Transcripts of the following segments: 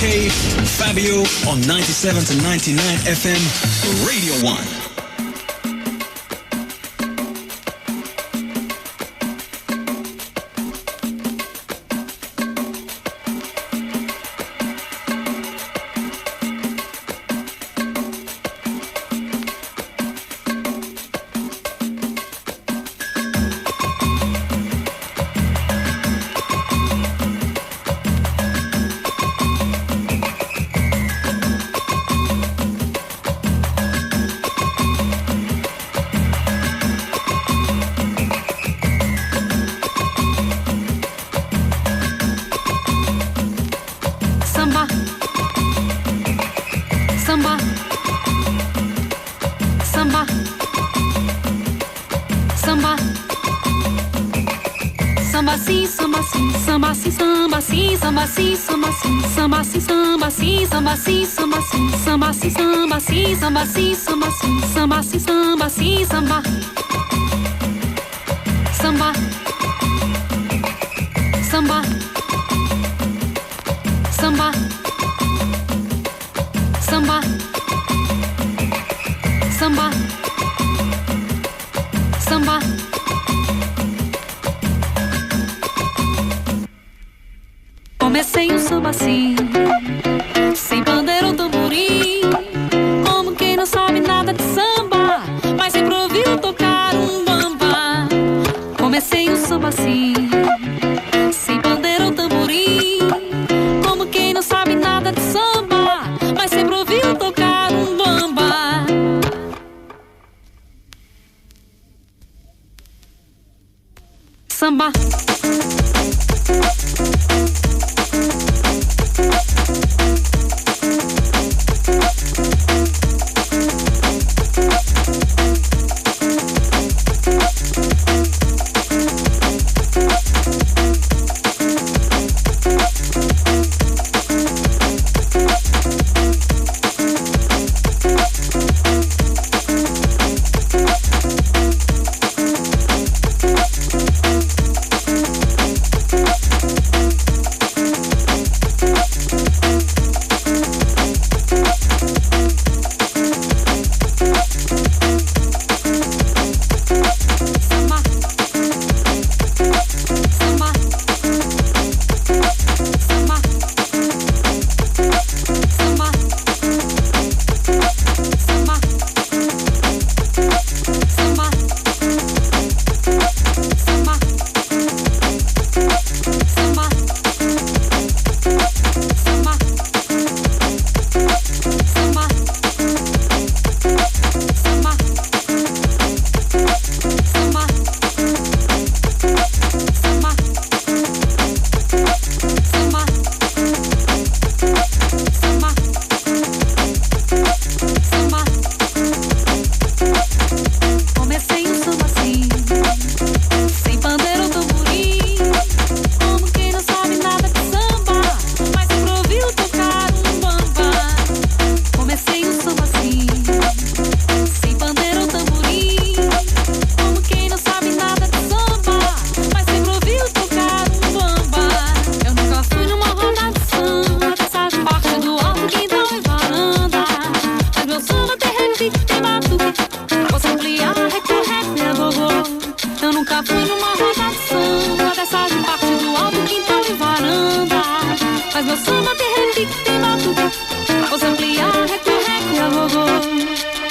UK, Fabio on 97 to 99 FM, Radio 1. Comecei um samba assim, sem bandeira ou tamborim, como quem não sabe nada de samba, mas sempre ouviu tocar um bamba. Comecei um samba assim, sem bandeira ou tamborim, como quem não sabe nada de samba, mas sempre ouviu tocar um bamba. Samba.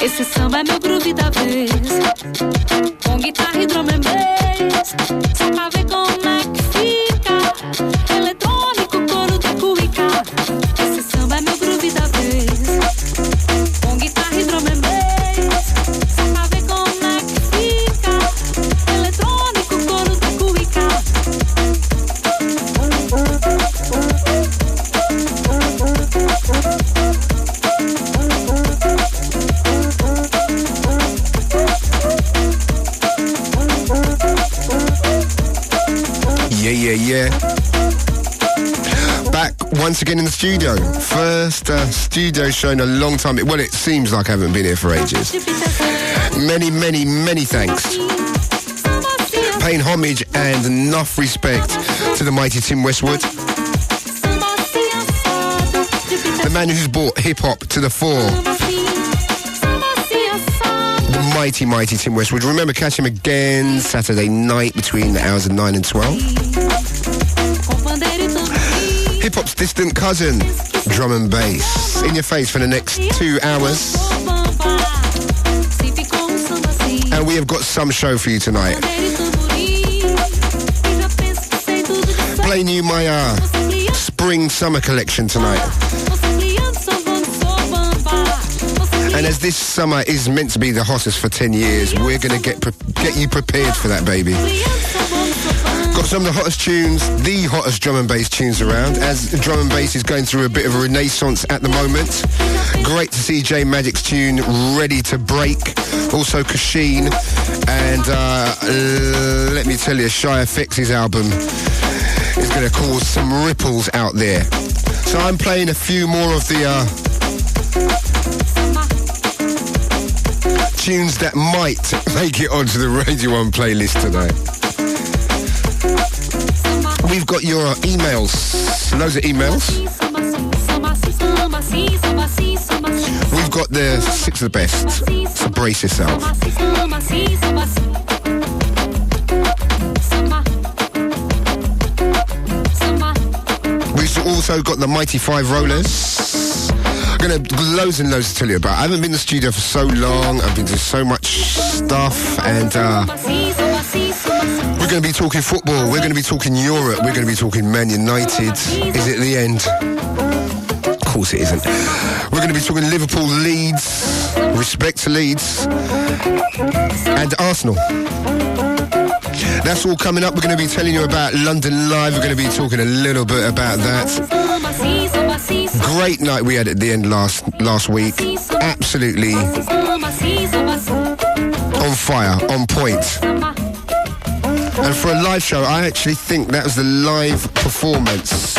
Esse samba é meu groove da vez, com guitarra e drum and bass, só pra ver como é que fica, eletrônico, coro de cuica. Esse samba é meu groove da vez, com guitarra e drum and bass, só pra ver como é que fica, eletrônico, coro de cuica. Yeah. Back once again in the studio. First studio show in a long time. Well, it seems like I haven't been here for ages. Many thanks. Paying homage and enough respect to the mighty Tim Westwood. man who's brought hip-hop to the fore. The mighty, mighty Tim Westwood. Remember, catch him again Saturday night between the hours of 9 and 12. Hip-hop's distant cousin, drum and bass. In your face for the next 2 hours. And we have got some show for you tonight. Playing you my spring-summer collection tonight. And as this summer is meant to be the hottest for 10 years, we're going to get you prepared for that, baby. Got some of the hottest tunes, the hottest drum and bass tunes around, as drum and bass is going through a bit of a renaissance at the moment. Great to see J Magic's tune Ready to Break, also Kasheen, and let me tell you, Shy FX's album is going to cause some ripples out there. So I'm playing a few more of the tunes that might make it onto the Radio 1 playlist tonight. We've got your emails, loads of emails. We've got the 6 of the best, so brace yourself. We've also got the Mighty 5 Rollers. I'm going to loads and loads to tell you about. I haven't been in the studio for so long. I've been doing so much stuff, and we're going to be talking football. We're going to be talking Europe. We're going to be talking Man United. Is it the end? Of course it isn't. We're going to be talking Liverpool, Leeds, respect to Leeds, and Arsenal. That's all coming up. We're going to be telling you about London Live. We're going to be talking a little bit about that. Great night we had at the end last week. Absolutely on fire, on point. And for a live show, I actually think that was the live performance.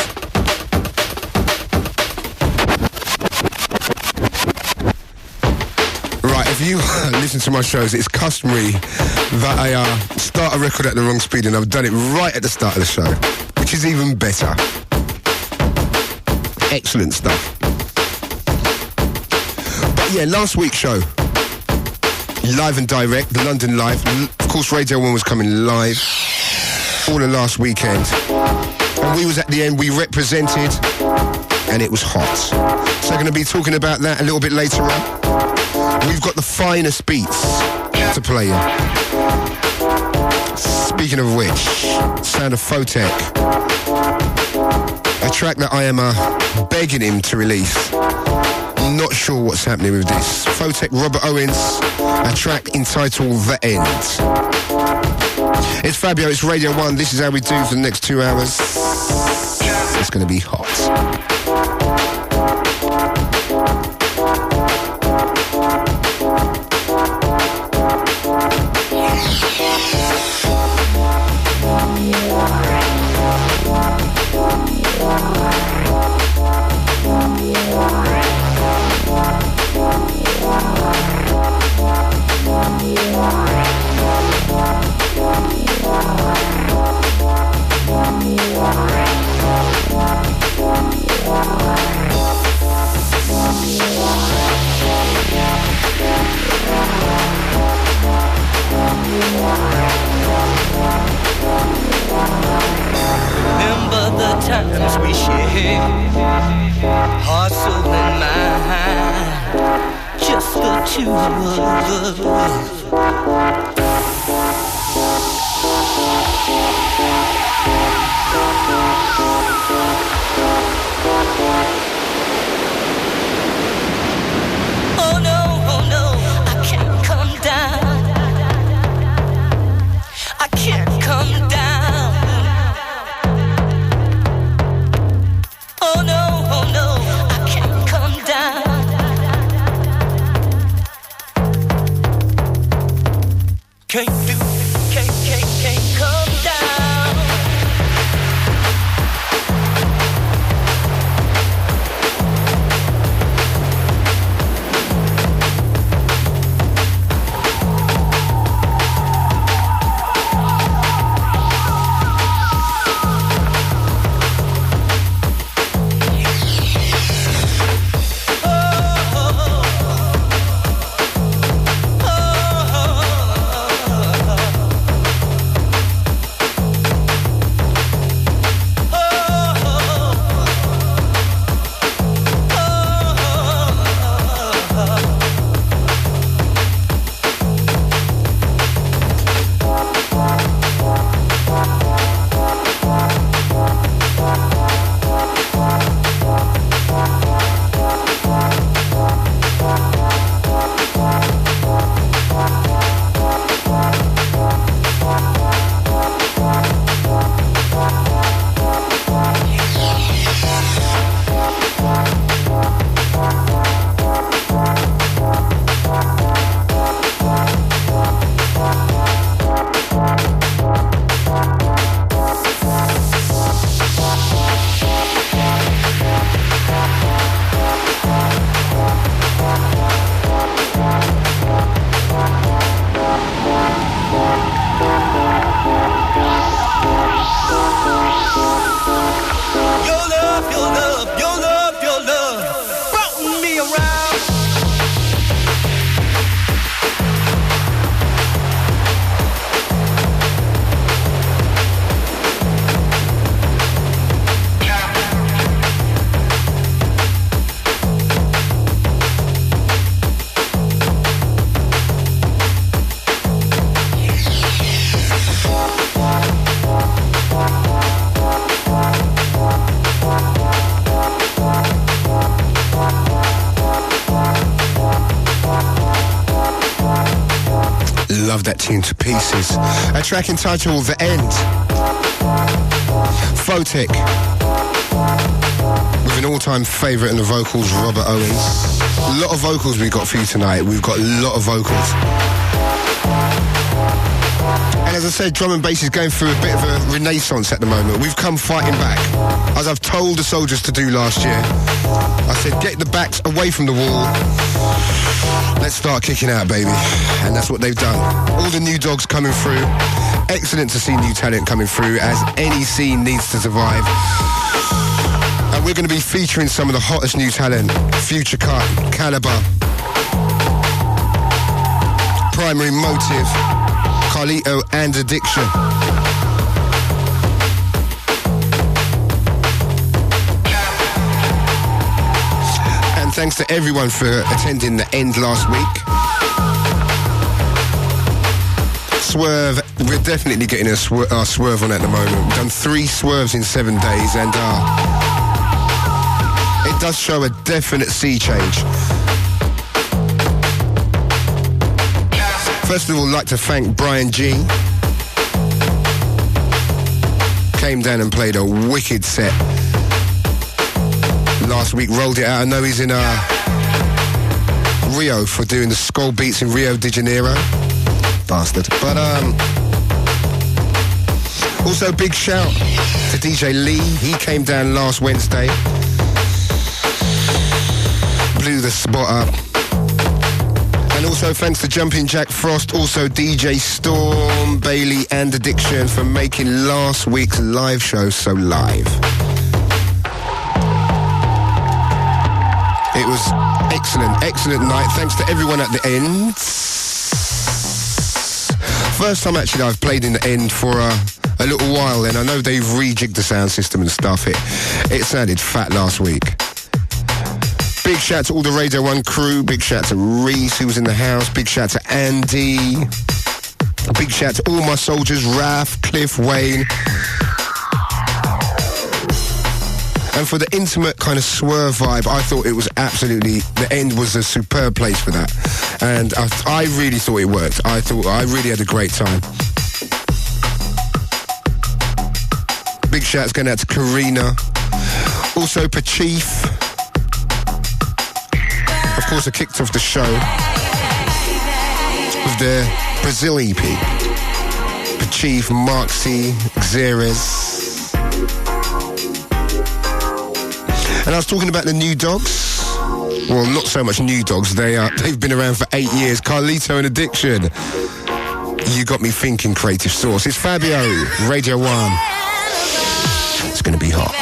Right, if you listen to my shows, it's customary that I start a record at the wrong speed, and I've done it right at the start of the show, which is even better. Excellent stuff. But yeah, last week's show, live and direct, the London Live. Of course, Radio 1 was coming live all the last weekend. And we was at the end, we represented, and it was hot. So I'm going to be talking about that a little bit later on. We've got the finest beats to play you. Speaking of which, sound of Photek. A track that I am begging him to release. I'm not sure what's happening with this. Photek, Robert Owens, a track entitled The End. It's Fabio, it's Radio 1. This is how we do for the next 2 hours. It's going to be hot. Remember the times we shared, heart, soul, and mind, just the two of us. Oh no, I can't come down. I can't come down. Oh no, I can't come down. Can't come down. love, your love, your love, your love brought me around. Love that tune to pieces. A track entitled The End. Photek. With an all-time favourite in the vocals, Robert Owens. A lot of vocals we got for you tonight. We've got a lot of vocals. And as I said, drum and bass is going through a bit of a renaissance at the moment. We've come fighting back. As I've told the soldiers to do last year, I said, get the backs away from the wall. Let's start kicking out, baby. And that's what they've done. All the new dogs coming through. Excellent to see new talent coming through, as any scene needs to survive. And we're going to be featuring some of the hottest new talent. Future Cut, Calibre, Primary Motive, Carlito and Addiction. And thanks to everyone for attending The End last week. Swerve, we're definitely getting our swerve on at the moment. We've done 3 swerves in 7 days, and it does show a definite sea change. First of all, I'd like to thank Brian G. Came down and played a wicked set last week, rolled it out. I know he's in Rio for doing the Skull Beats in Rio de Janeiro. Bastard. But also big shout to DJ Lee. He came down last Wednesday, blew the spot up. And also thanks to Jumping Jack Frost, also DJ Storm, Bailey and Addiction for making last week's live show so live. It was excellent night. Thanks to everyone at The End. First time actually I've played in The End for a little while, and I know they've rejigged the sound system and stuff. It sounded fat last week. Big shout to all the Radio 1 crew. Big shout to Reese, who was in the house. Big shout to Andy. A big shout to all my soldiers, Raph, Cliff, Wayne. And for the intimate kind of swerve vibe, I thought it was absolutely, The End was a superb place for that. And I really thought it worked. I thought I really had a great time. Big shouts going out to Karina. Also Patife. Of course, I kicked off the show with the Brazil EP. Patife, Marxy, Xeres. And I was talking about the new dogs. Well, not so much new dogs. They've been around for 8 years. Carlito and Addiction. You got me thinking, Creative Source. It's Fabio, Radio 1. It's going to be hot.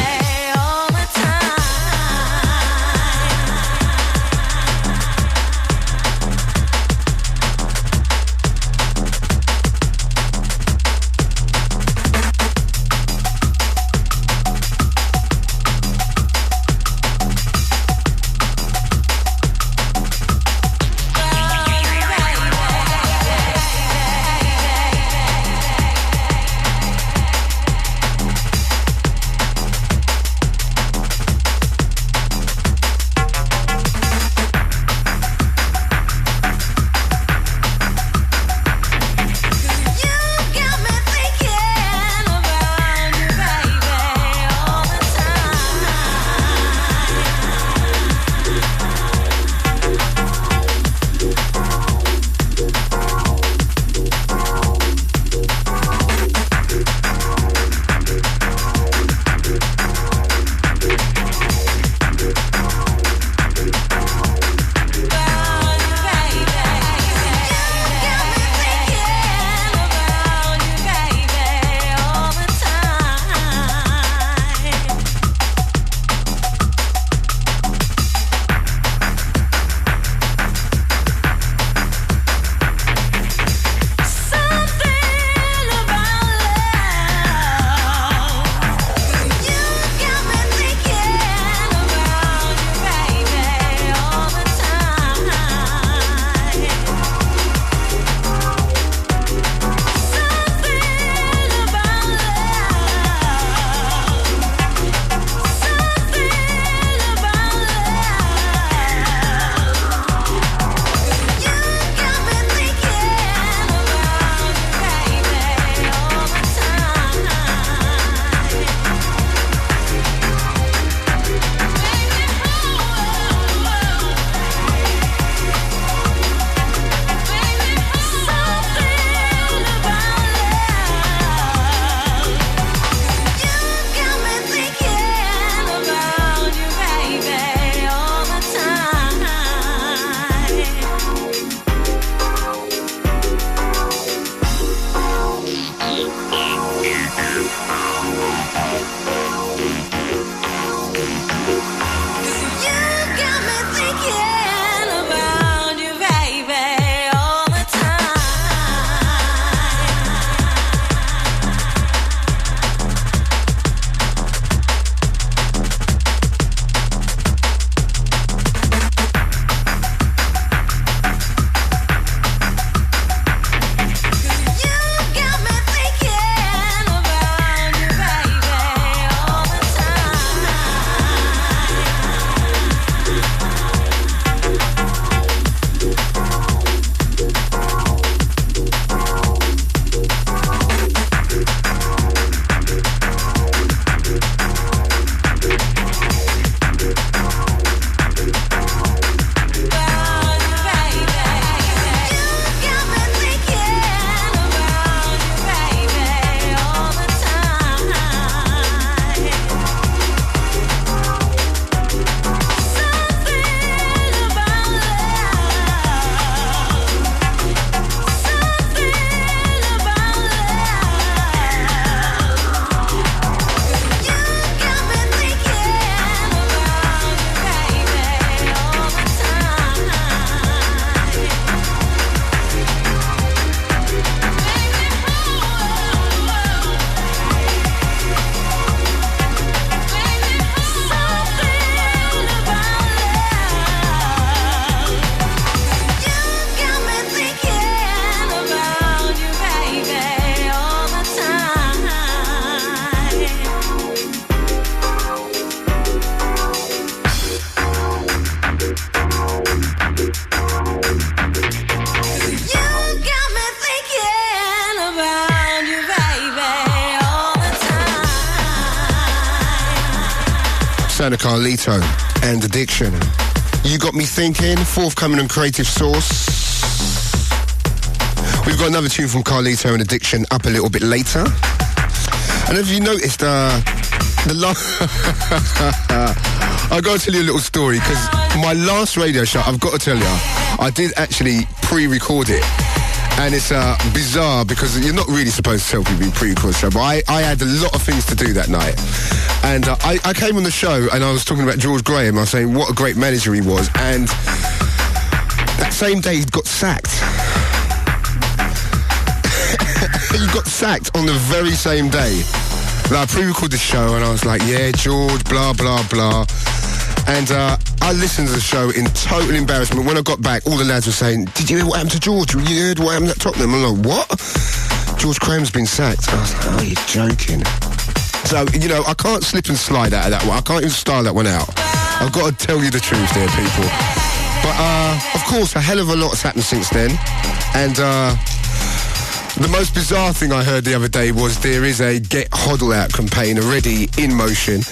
sound of Carlito and Addiction. You Got Me Thinking, Forthcoming and Creative Source. We've got another tune from Carlito and Addiction up a little bit later. And have you noticed the last... I've got to tell you a little story, because my last radio show, I've got to tell you, I did actually pre-record it. And it's bizarre, because you're not really supposed to tell people you pre-record a show, but I had a lot of things to do that night. And I came on the show and I was talking about George Graham. I was saying what a great manager he was. And that same day he got sacked. He got sacked on the very same day. Like, I pre-recorded the show and I was like, yeah, George, blah, blah, blah. And I listened to the show in total embarrassment. When I got back, all the lads were saying, did you hear what happened to George? You heard what happened at Tottenham? I'm like, what? George Graham's been sacked. I was like, oh, you're joking. So, you know, I can't slip and slide out of that one. I can't even style that one out. I've got to tell you the truth there, people. But, of course, a hell of a lot's happened since then. And the most bizarre thing I heard the other day was there is a Get Hoddle Out campaign already in motion.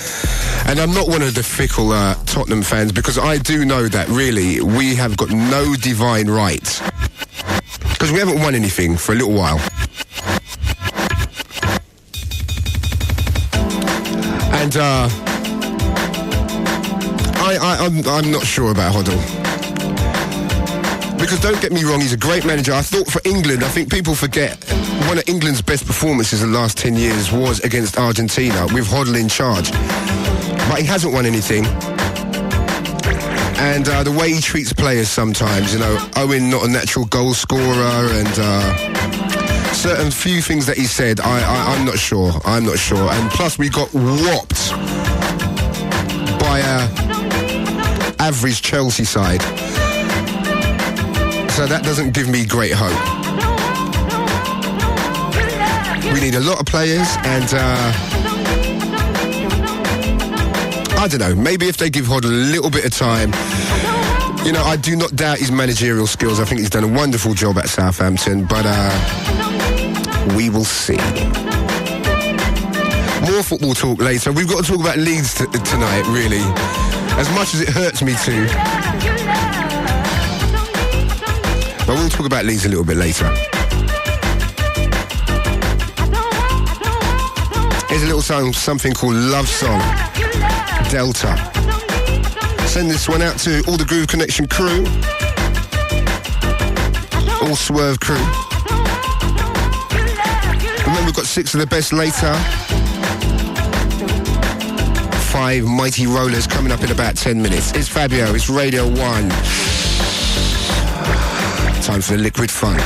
And I'm not one of the fickle Tottenham fans, because I do know that, really, we have got no divine right. Because we haven't won anything for a little while. And I'm not sure about Hoddle. Because don't get me wrong, he's a great manager. I thought for England, I think people forget, one of England's best performances in the last 10 years was against Argentina, with Hoddle in charge. But he hasn't won anything. And the way he treats players sometimes, you know, Owens not a natural goal scorer, and certain few things that he said, I'm not sure. I'm not sure. And plus we got whopped by average Chelsea side. So that doesn't give me great hope. We need a lot of players, and I don't know, maybe if they give Hoddle a little bit of time. You know, I do not doubt his managerial skills. I think he's done a wonderful job at Southampton, but we will see. More football talk later. We've got to talk about Leeds tonight, really. As much as it hurts me to. But we'll talk about Leeds a little bit later. Here's a little song, something called Lovesong, Delta. Send this one out to all the Groove Connection crew, all Swerve crew. Remember, we've got 6 of the best later. 5 mighty rollers coming up in about 10 minutes. It's Fabio, it's Radio 1. Time for the liquid funk.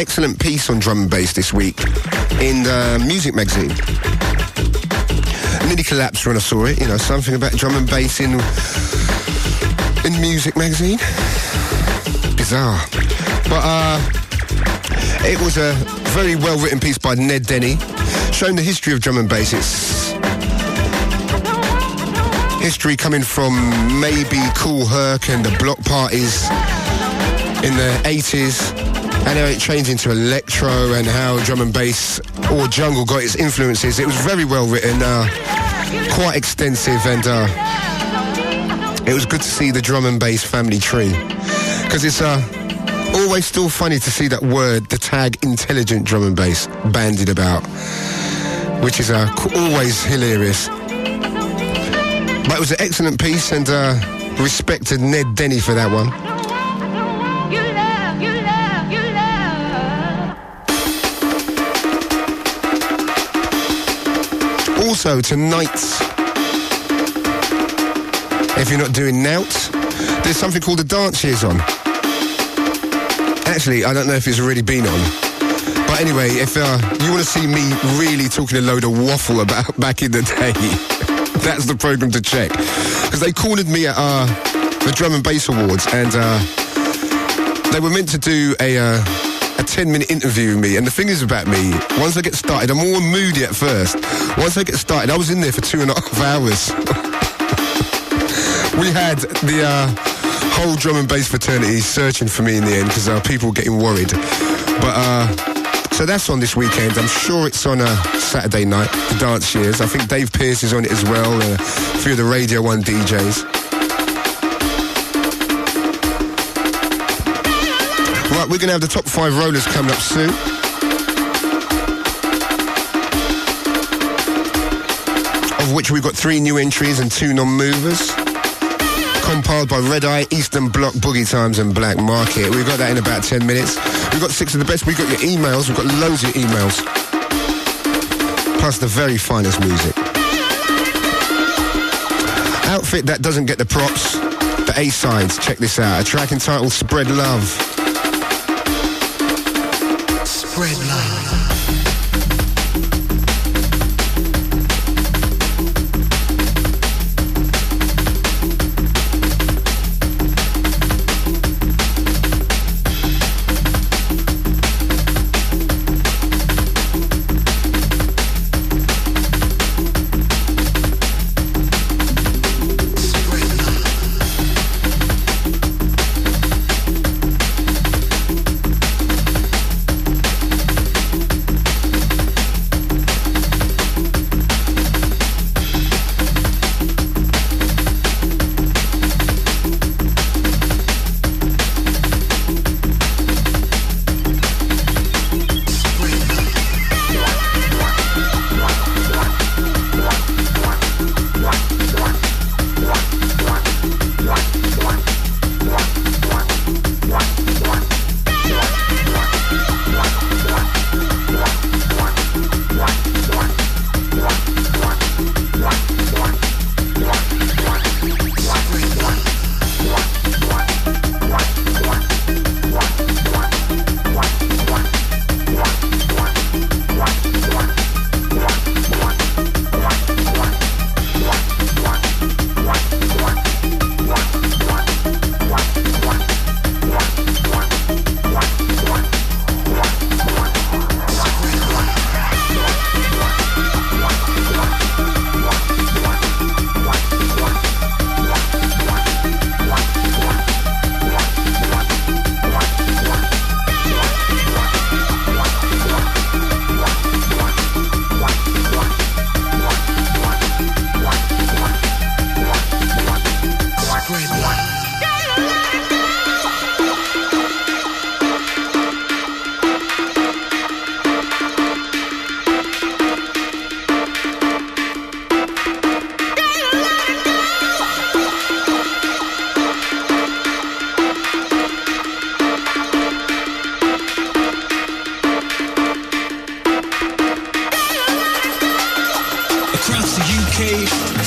excellent piece on drum and bass this week in Music magazine. I nearly collapsed when I saw it. You know, something about drum and bass in Music magazine. Bizarre. But it was a very well-written piece by Ned Denny, showing the history of drum and bass. It's history coming from maybe Cool Herc and the block parties in the 80s, and how it changed into electro, and how drum and bass or jungle got its influences. It was very well written, quite extensive, and it was good to see the drum and bass family tree, because it's always still funny to see that word, the tag intelligent drum and bass, bandied about, which is always hilarious. But it was an excellent piece, and respected Ned Denny for that one. Also, tonight, if you're not doing Nout, there's something called the Dance Years on. Actually, I don't know if it's already been on. But anyway, if you want to see me really talking a load of waffle about back in the day, that's the programme to check. Because they cornered me at the Drum and Bass Awards, and they were meant to do a 10-minute interview with me. And the thing is about me, once I get started, I'm all moody at first. Once I get started, I was in there for 2.5 hours. We had the whole drum and bass fraternity searching for me in the end, because people were getting worried. But so that's on this weekend. I'm sure it's on a Saturday night, the Dance Years. I think Dave Pearce is on it as well, a few of the Radio 1 DJs. Right, we're going to have the top 5 rollers coming up soon. Of which we've got 3 new entries and 2 non-movers. Compiled by Red Eye, Eastern Bloc, Boogie Times and Black Market. We've got that in about 10 minutes. We've got 6 of the best. We've got your emails. We've got loads of emails. Plus the very finest music. Outfit that doesn't get the props. The A-sides. Check this out. A track entitled Spread Love. Spread Love.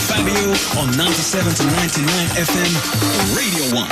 Fabio on 97 to 99 FM, Radio 1.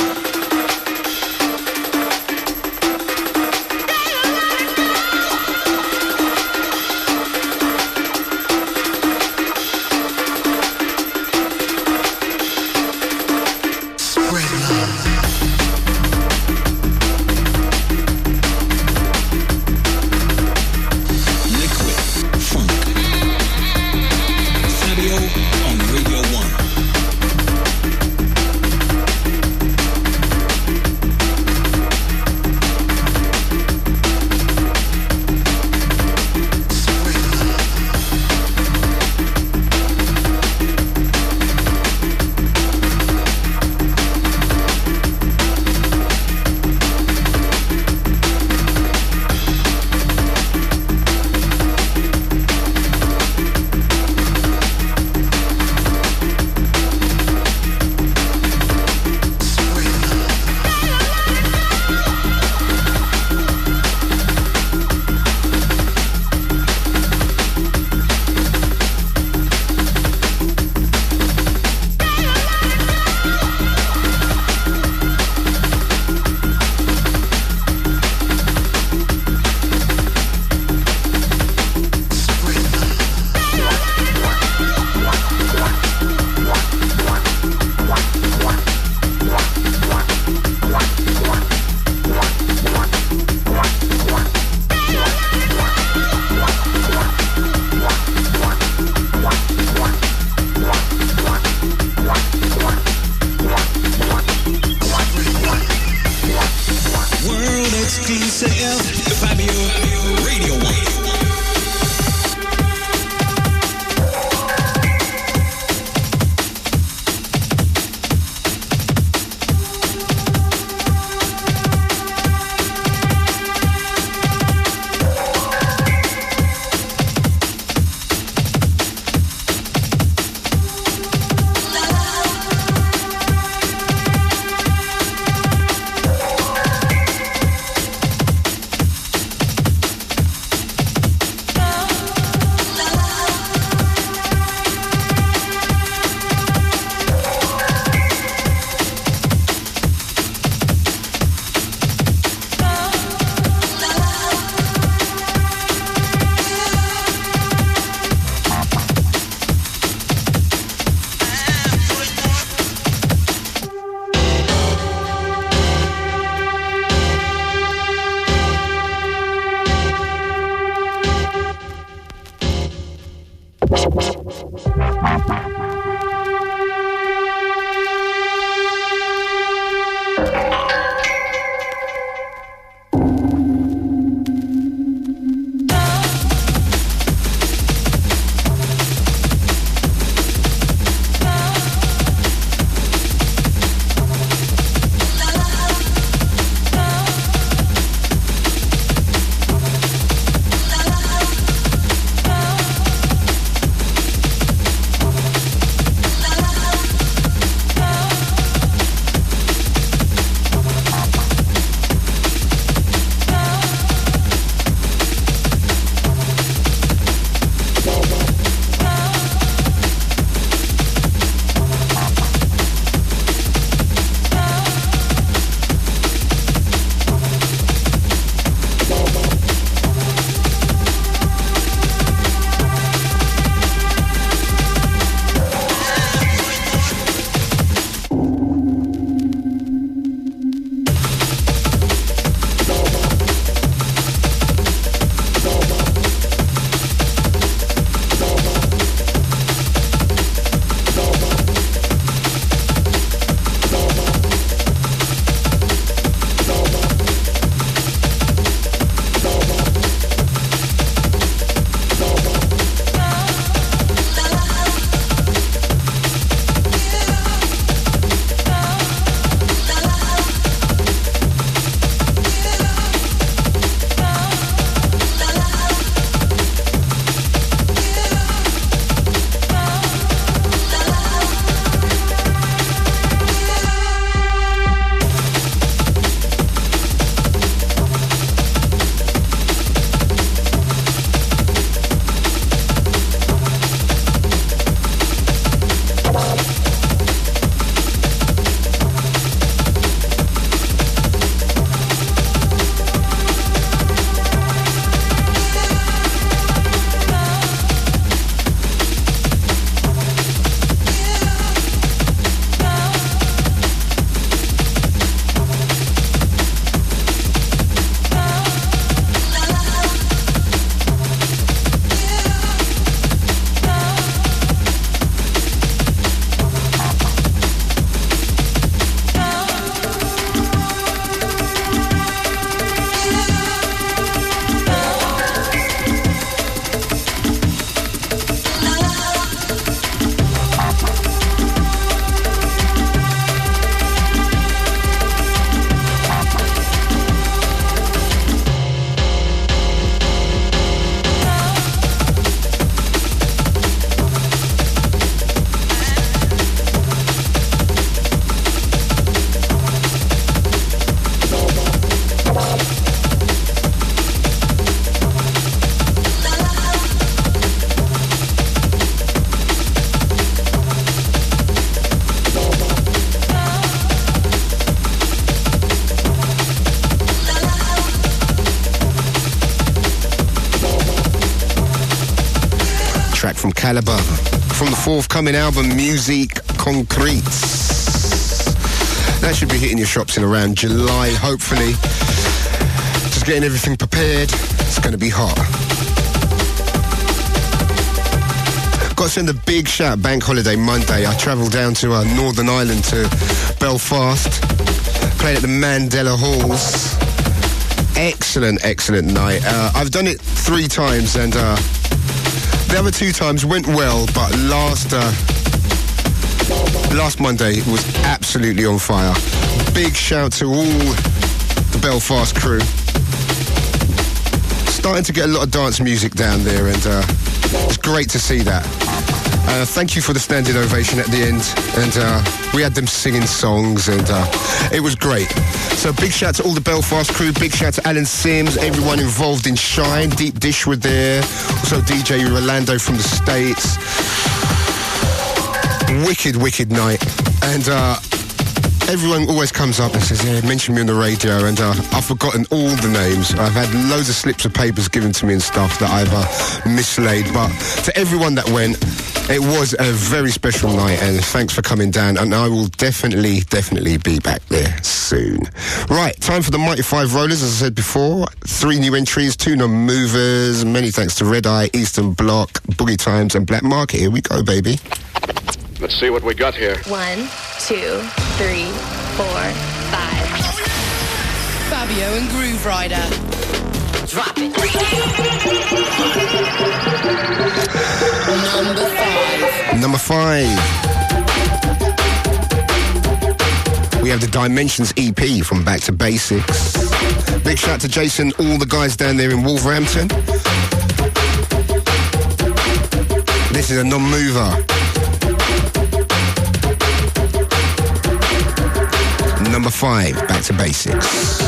from Calibre, from the forthcoming album Musique Concrete. That should be hitting your shops in around July, hopefully. Just getting everything prepared. It's going to be hot. Got to send a big shout, bank holiday Monday. I travelled down to Northern Ireland to Belfast. Played at the Mandela Halls. Excellent night. I've done it 3 times, and the other 2 times went well, but last Monday was absolutely on fire. Big shout to all the Belfast crew. Starting to get a lot of dance music down there, and it's great to see that. Thank you for the standing ovation at the end, and we had them singing songs, and it was great. So big shout to all the Belfast crew, big shout to Alan Sims, everyone involved in Shine, Deep Dish were there, also DJ Rolando from the States. Wicked night, and everyone always comes up and says, yeah, mention me on the radio, and I've forgotten all the names. I've had loads of slips of papers given to me and stuff that I've mislaid, but to everyone that went, it was a very special night, and thanks for coming down, and I will definitely be back there soon. Right, time for the Mighty 5 Rollers, as I said before. 3 new entries, 2 non-movers. Many thanks to Red Eye, Eastern Bloc, Boogie Times, and Black Market. Here we go, baby. Let's see what we got here. 1, 2, 3, 4, 5. Fabio and Grooverider. Drop it. Number 5. We have the Dimensions EP from Back to Basics. Big shout to Jason, all the guys down there in Wolverhampton. This is a non-mover. Number 5, Back to Basics.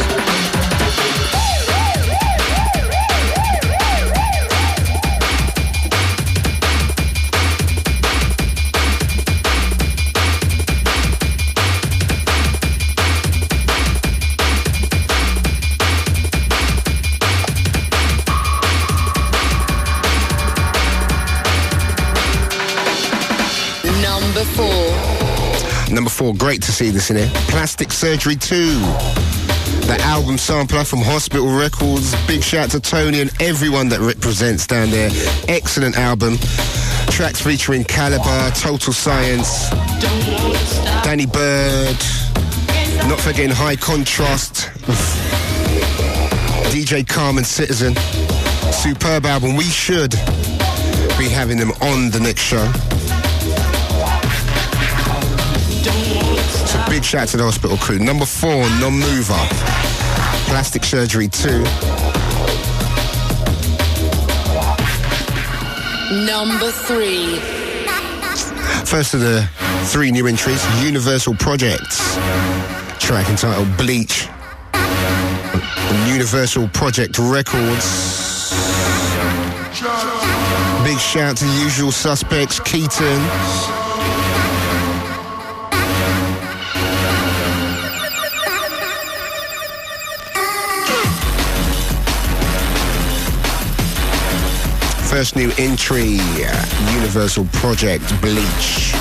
Number 4, great to see this in here. Plastic Surgery 2. The album sampler from Hospital Records. Big shout to Tony and everyone that represents down there. Excellent album. Tracks featuring Calibre, Total Science, Danny Bird, not forgetting High Contrast, DJ Carmen Citizen. Superb album. We should be having them on the next show. So big shout to the Hospital crew. Number 4, non-mover. Plastic Surgery 2. Number 3. First of the 3 new entries, Universal Projects. Track entitled Bleach. On Universal Project Records. Big shout to the usual suspects, Keaton. First new entry, Universal Project Bleach.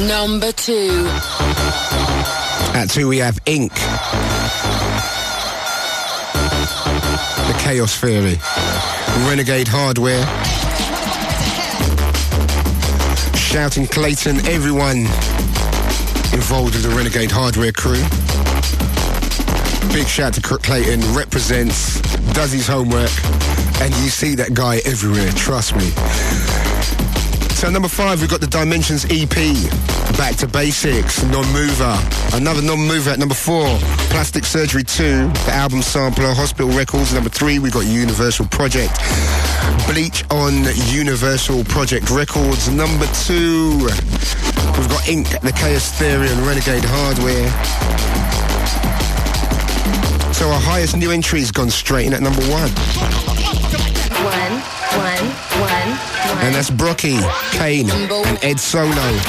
Number 2. At 2 we have Ink. The Chaos Theory. Renegade Hardware. Shouting Clayton, everyone involved with the Renegade Hardware crew. Big shout to Clayton, represents, does his homework, and you see that guy everywhere, trust me. So number 5, we've got the Dimensions EP, Back to Basics, non-mover. Another non-mover at number 4, Plastic Surgery 2, the album sampler, Hospital Records. Number 3, we've got Universal Project. Bleach on Universal Project Records. Number 2, we've got Ink, the Chaos Theory and Renegade Hardware. So our highest new entry's gone straight in at number 1. One. And that's Brockie, Kane and Ed Solo.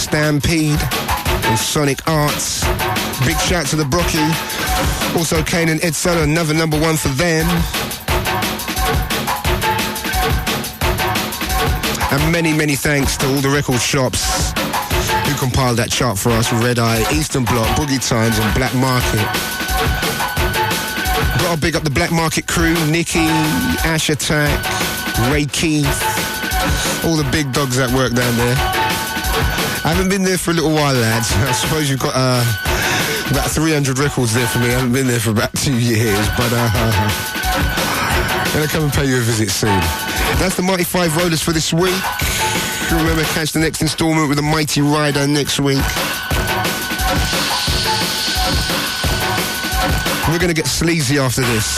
Stampede and Sonic Arts. Big shout to the Brockie. Also Kane and Ed Solo, another number one for them. And many, many thanks to all the record shops who compiled that chart for us. Red Eye, Eastern Bloc, Boogie Times and Black Market. Gotta big up the Black Market crew, Nicky, Ash Attack, Ray Keith, all the big dogs that work down there. I haven't been there for a little while, lads. I suppose you've got about 300 records there for me. I haven't been there for about 2 years, but gonna come and pay you a visit soon. That's the Mighty 5 Rollers for this week. Remember, catch the next instalment with the Mighty Rider next week. We're gonna get sleazy after this.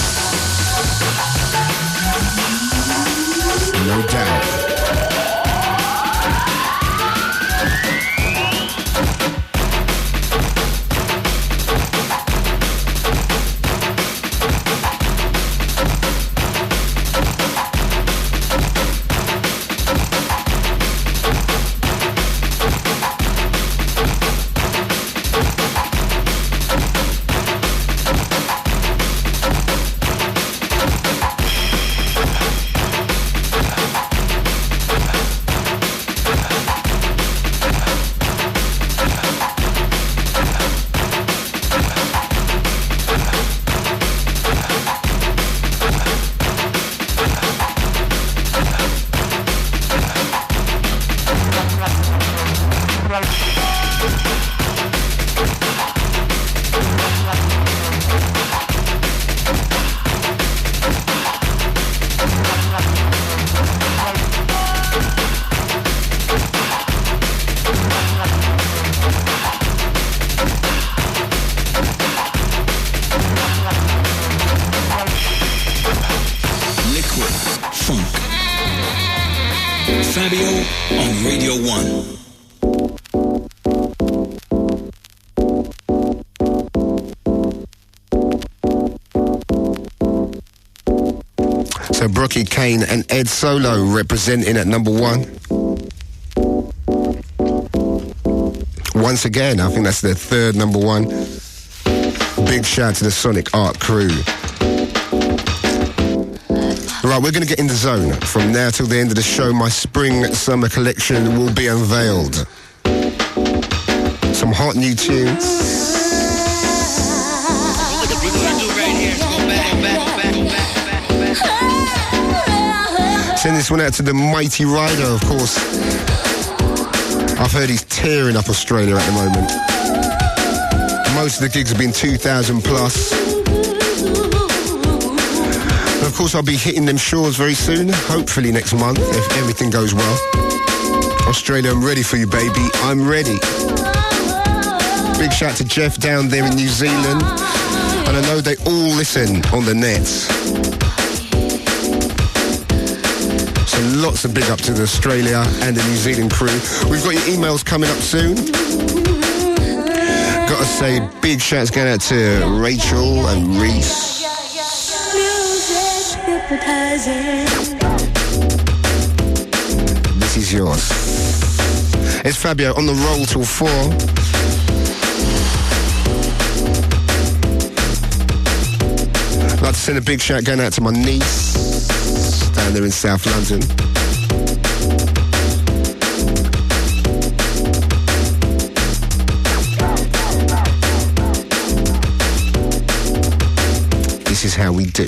No doubt. Fabio on Radio 1. So Brockie, Kane and Ed Solo representing at number 1. Once again, I think that's their third number 1. Big shout to the Sonic Art crew. Right, we're going to get in the zone. From now till the end of the show, my spring-summer collection will be unveiled. Some hot new tunes. Send this one out to the Mighty Rider, of course. I've heard he's tearing up Australia at the moment. Most of the gigs have been 2,000 plus. Of course, I'll be hitting them shores very soon, hopefully next month, if everything goes well. Australia, I'm ready for you, baby. I'm ready. Big shout to Jeff down there in New Zealand. And I know they all listen on the net. So lots of big up to the Australia and the New Zealand crew. We've got your emails coming up soon. Gotta say, big shouts going out to Rachel and Reese. This is yours. It's Fabio on the roll till 4. I'd like to send a big shout going out to my niece down there in South London. This is how we do.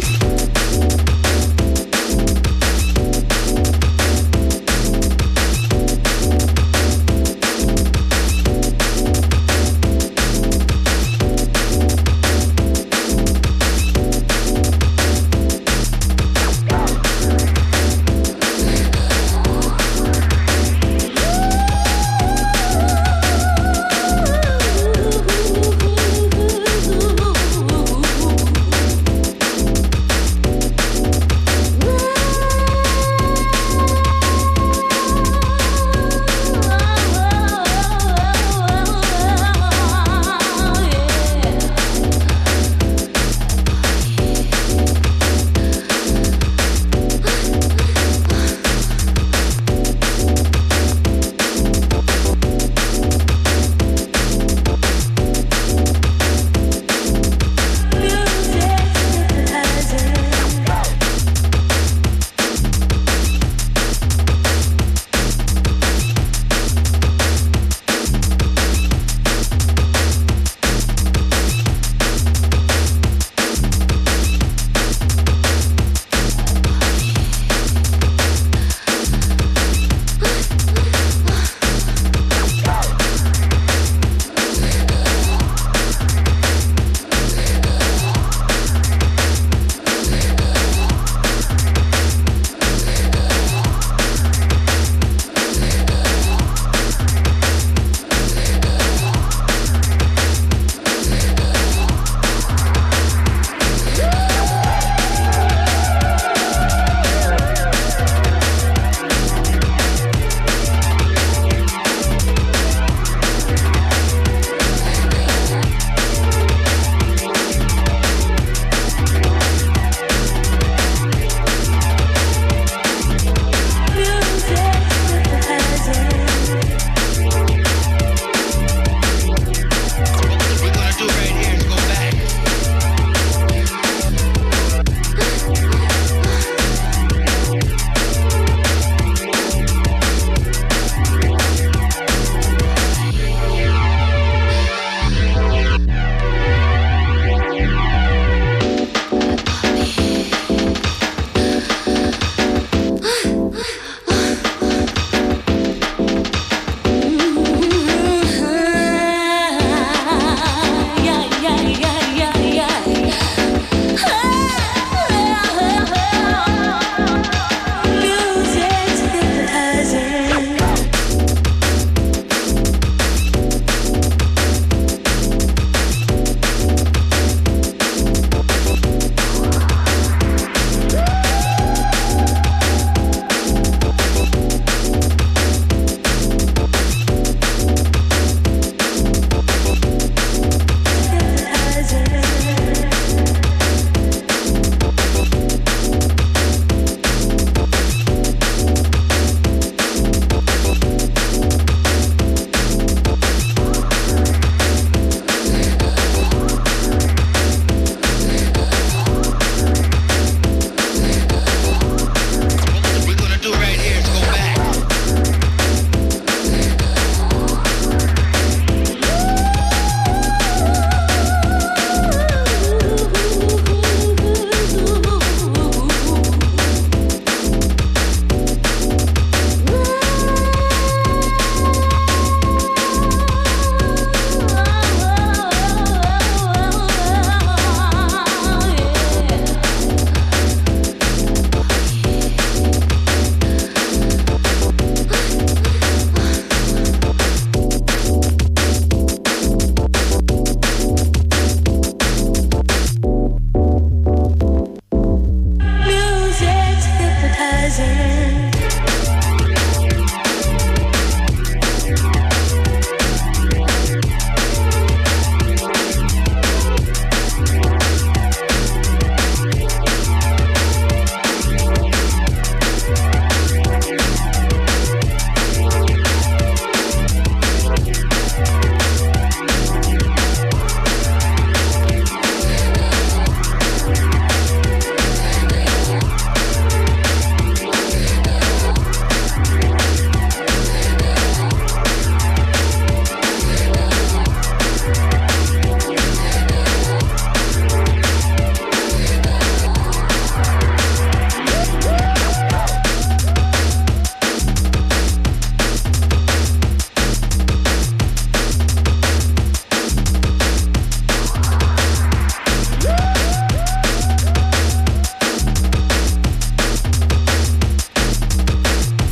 present.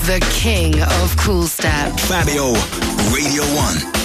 The king of cool step. Fabio, Radio 1.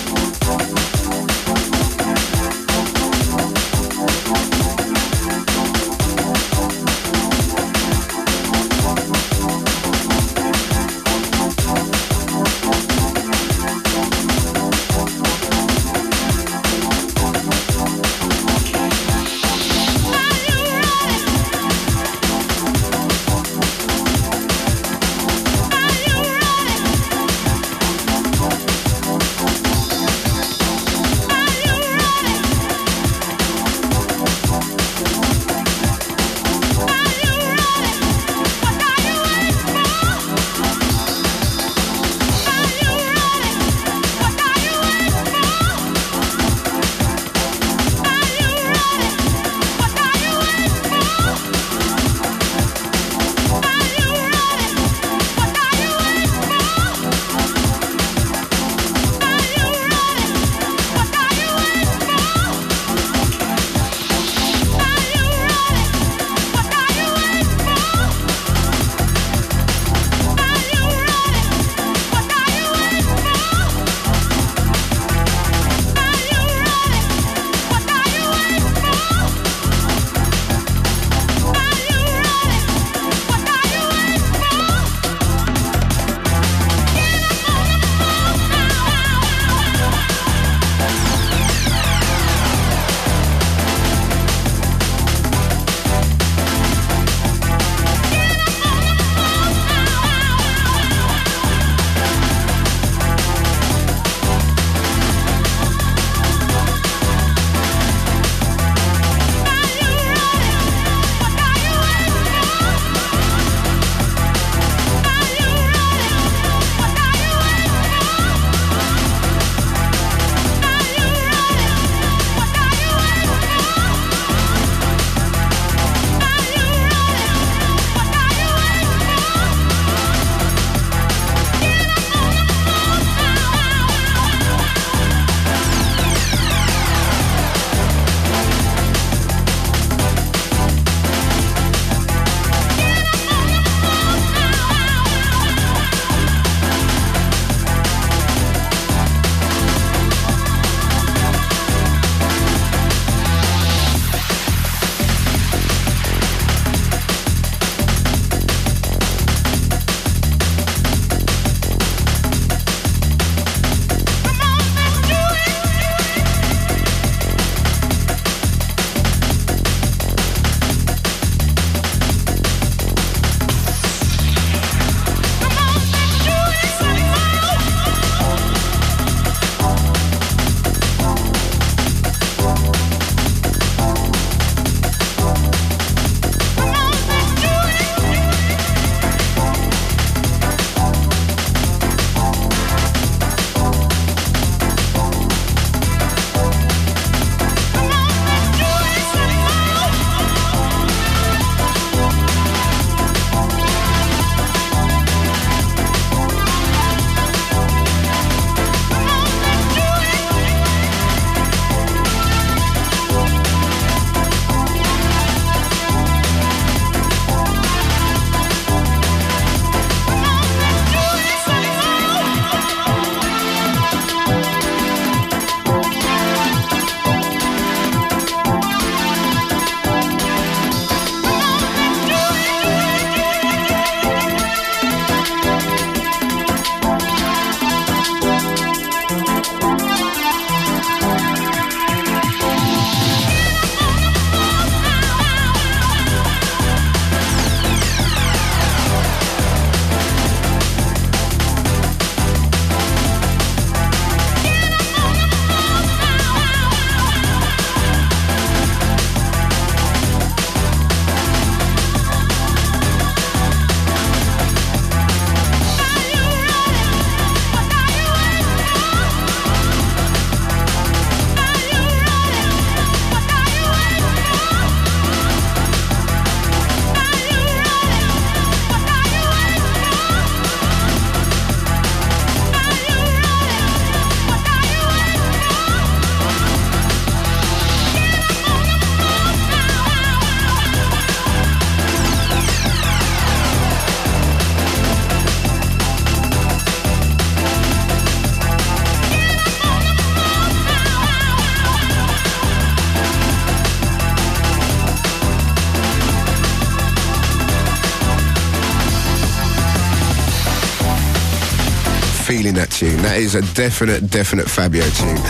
feeling that tune. That is a definite Fabio tune.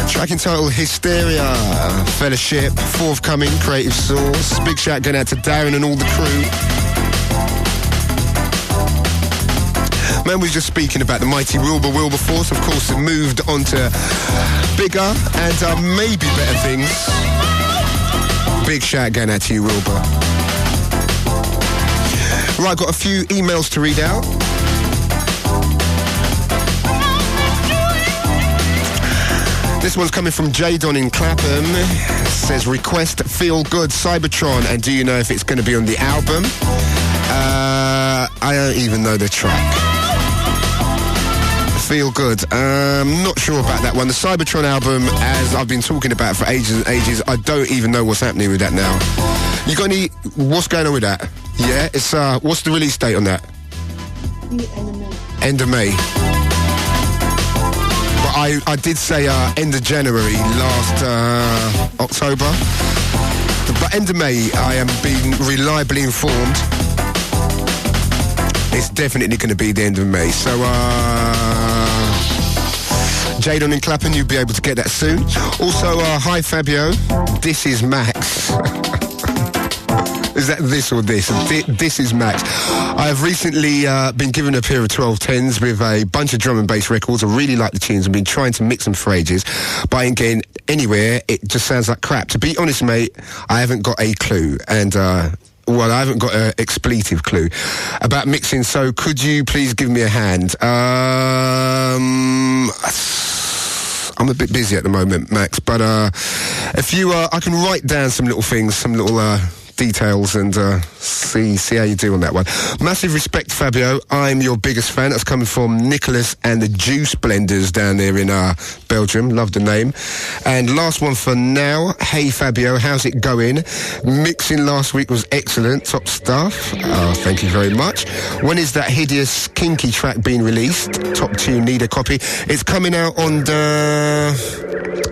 Track entitled Hysteria, Fellowship, Forthcoming, Creative Source. Big shout going out to Darren and all the crew. Man was just speaking about the mighty Wilberforce. Of course, it moved on to bigger and maybe better things. Big shout going out to you, Wilbur. Right, got a few emails to read out. This one's coming from Jadon in Clapham. It says, request Feel Good Cybertron, and do you know if it's going to be on the album? I don't even know the track. Feel Good. Not sure about that one. The Cybertron album, as I've been talking about for ages and ages, I don't even know what's happening with that now. You got any... What's going on with that? Yeah, it's... what's the release date on that? End of May. But I did say end of January last October. But end of May, I am being reliably informed. It's definitely going to be the end of May. So, Jadon in Clapham, you'll be able to get that soon. Also, hi Fabio, this is Max. Is that this or this? This is Max. I have recently been given a pair of 1210s with a bunch of drum and bass records. I really like the tunes. I've been trying to mix them for ages, but I ain't getting anywhere. It just sounds like crap. To be honest, mate, I haven't got a clue. And, well, I haven't got an expletive clue about mixing, so could you please give me a hand? I'm a bit busy at the moment, Max, but if you, I can write down some little things, some little details, and see how you do on that one. Massive respect, Fabio. I'm your biggest fan. That's coming from Nicholas and the Juice Blenders down there in Belgium. Love the name. And last one for now. Hey Fabio, how's it going? Mixing last week was excellent. Top stuff. Thank you very much. When is that hideous kinky track being released? Top tune, need a copy. It's coming out on the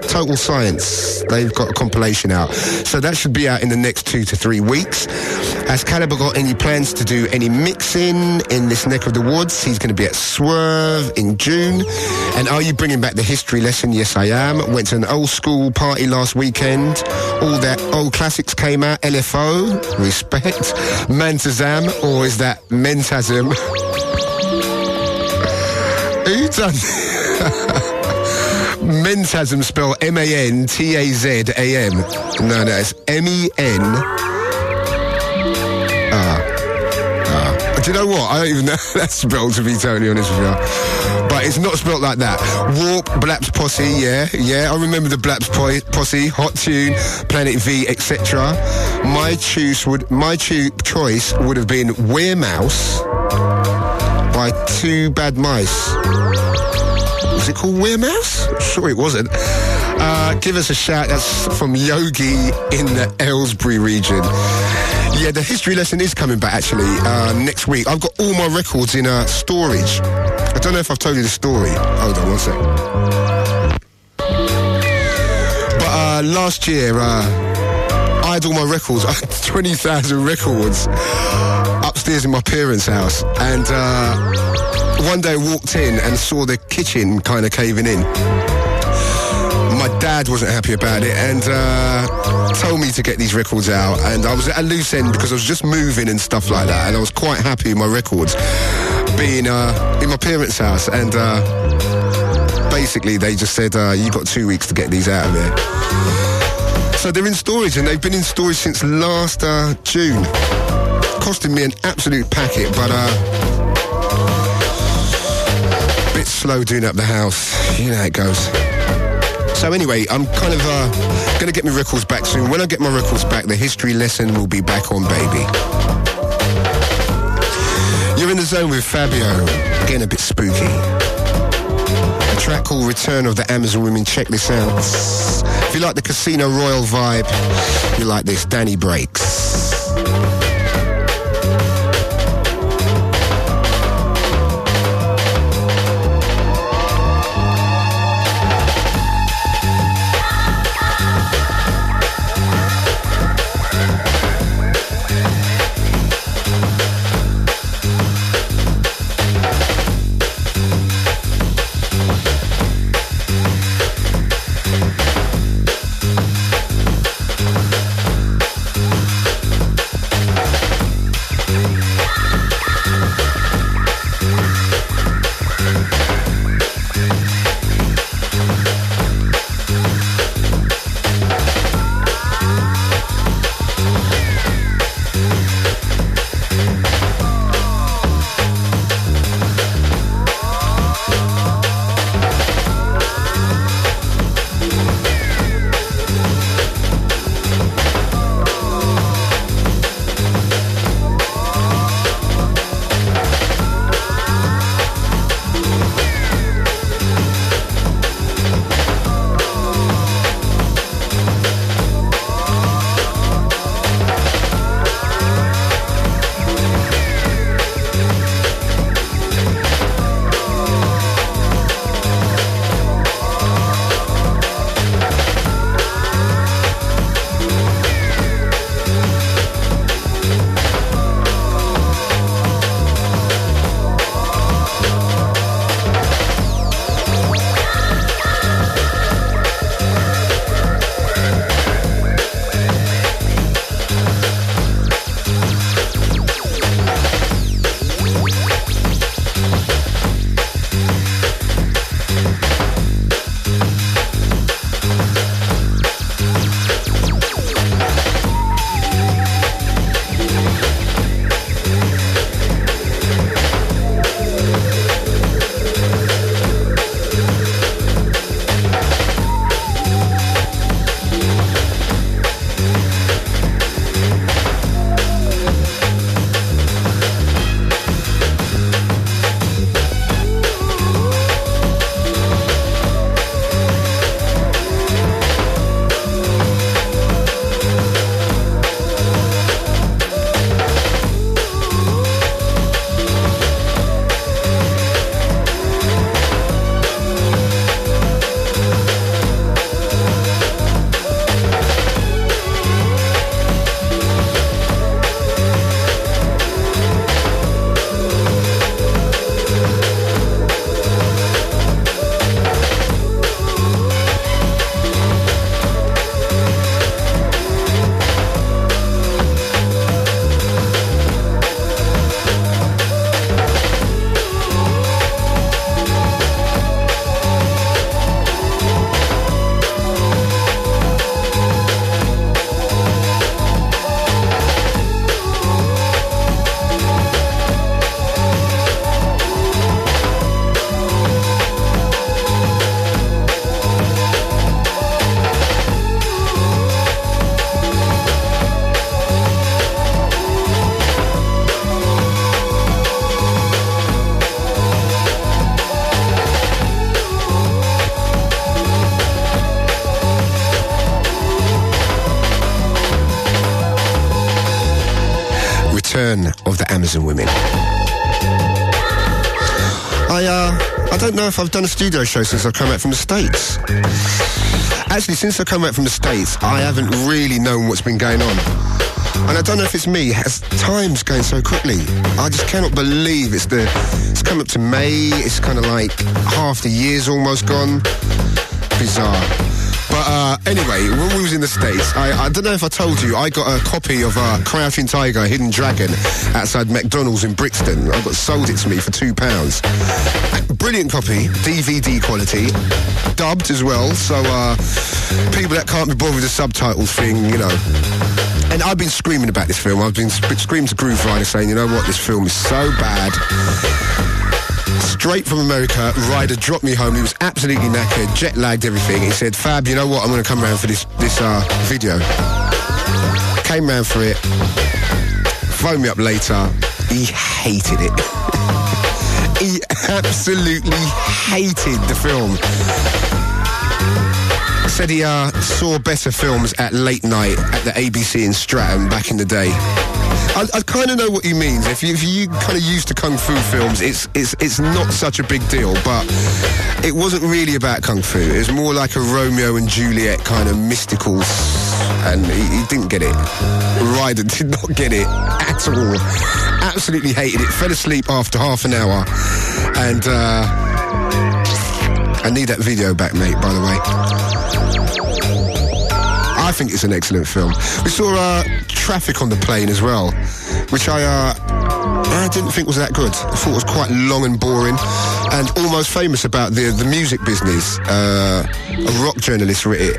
Total Science. They've got a compilation out, so that should be out in the next 2 to 3 weeks. Has Calibre got any plans to do any mixing in this neck of the woods? He's going to be at Swerve in June. And are you bringing back the history lesson? Yes, I am. Went to an old school party last weekend. All that old classics came out. LFO, respect. Mantazam, or is that Mentasm? Who done? Mentasm spelled M-A-N-T-A-Z-A-M. No, it's M-E-N. Do you know what? I don't even know how that's spelled, to be totally honest with you. But it's not spelled like that. Warp, Blaps Posse, yeah. I remember the Blaps Posse, Hot Tune, Planet V, etc. My choice would have been Wear Mouse by Two Bad Mice. Was it called Wear Mouse? I'm sure it wasn't. Give us a shout. That's from Yogi in the Aylesbury region. Yeah, the history lesson is coming back, actually, next week. I've got all my records in storage. I don't know if I've told you the story. Hold on one sec. But last year, I had all my records. I had 20,000 records upstairs in my parents' house. And one day I walked in and saw the kitchen kind of caving in. My dad wasn't happy about it and told me to get these records out, and I was at a loose end because I was just moving and stuff like that, and I was quite happy with my records being in my parents' house, and basically they just said, you got 2 weeks to get these out of here. So they're in storage, and they've been in storage since last June. Costing me an absolute packet, but a bit slow doing up the house. You know how it goes. So anyway, I'm kind of going to get my records back soon. When I get my records back, the history lesson will be back on, baby. You're in the zone with Fabio, getting a bit spooky. A track called Return of the Amazon Women. Check this out. If you like the Casino Royal vibe, you like this. Danny Breaks. return of the Amazon women. I don't know if I've done a studio show since I've come back from the States. Actually, since I've come back from the States, I haven't really known what's been going on. And I don't know if it's me, as time's going so quickly. I just cannot believe it's come up to May, it's kind of like half the year's almost gone. Bizarre. But anyway, when we was in the States, I don't know if I told you, I got a copy of Crouching Tiger, Hidden Dragon outside McDonald's in Brixton. I got sold it to me for £2. Brilliant copy, DVD quality, dubbed as well, so people that can't be bothered with the subtitles thing, you know. And I've been screaming about this film. I've been screaming to Grooverider saying, you know what, this film is so bad. Straight from America, Ryder dropped me home. He was absolutely knackered, jet-lagged, everything. He said, Fab, you know what, I'm going to come round for this video. Came round for it. Phoned me up later. He hated it. He absolutely hated the film. Said he saw better films at late night at the ABC in Streatham back in the day. I kind of know what he means. If you kind of used to kung fu films, it's not such a big deal, but it wasn't really about kung fu. It was more like a Romeo and Juliet kind of mystical, and he didn't get it. Ryder did not get it at all. Absolutely hated it. Fell asleep after half an hour, and I need that video back, mate, by the way. I think it's an excellent film. We saw Traffic on the plane as well, which I didn't think was that good. I thought it was quite long and boring, and almost famous about the music business. A rock journalist wrote it,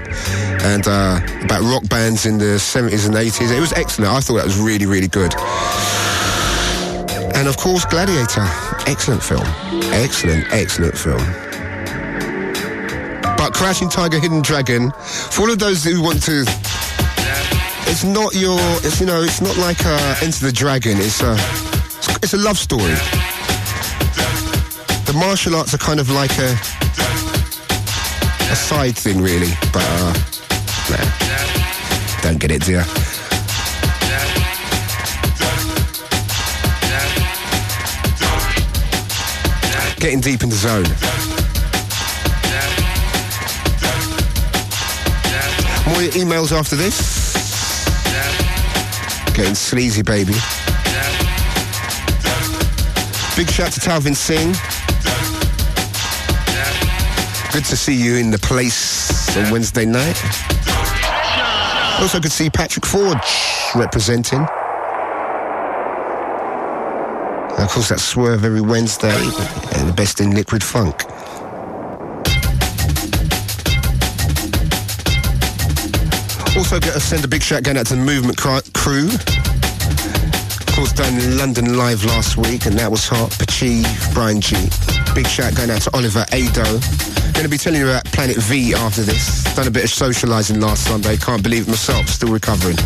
and about rock bands in the 70s and 80s. It was excellent. I thought that was really, really good. And of course, Gladiator. Excellent film. Excellent film. But Crouching Tiger, Hidden Dragon, for all of those who want to, it's not like Enter the Dragon. It's a love story. The martial arts are kind of like a side thing, really. But nah, don't get it, dear. Getting deep in the zone. More emails after this. Getting sleazy, baby. Big shout to Talvin Singh. Good to see you in the place on Wednesday night. Also good to see Patrick Forge representing. And of course, that's Swerve every Wednesday. And the best in liquid funk. Also send a big shout going out to the Movement crew. Of course, done in London live last week, and that was hot. Patife, Brian G. Big shout going out to Oliver Ado. Going to be telling you about Planet V after this. Done a bit of socialising last Sunday. Can't believe it myself. Still recovering.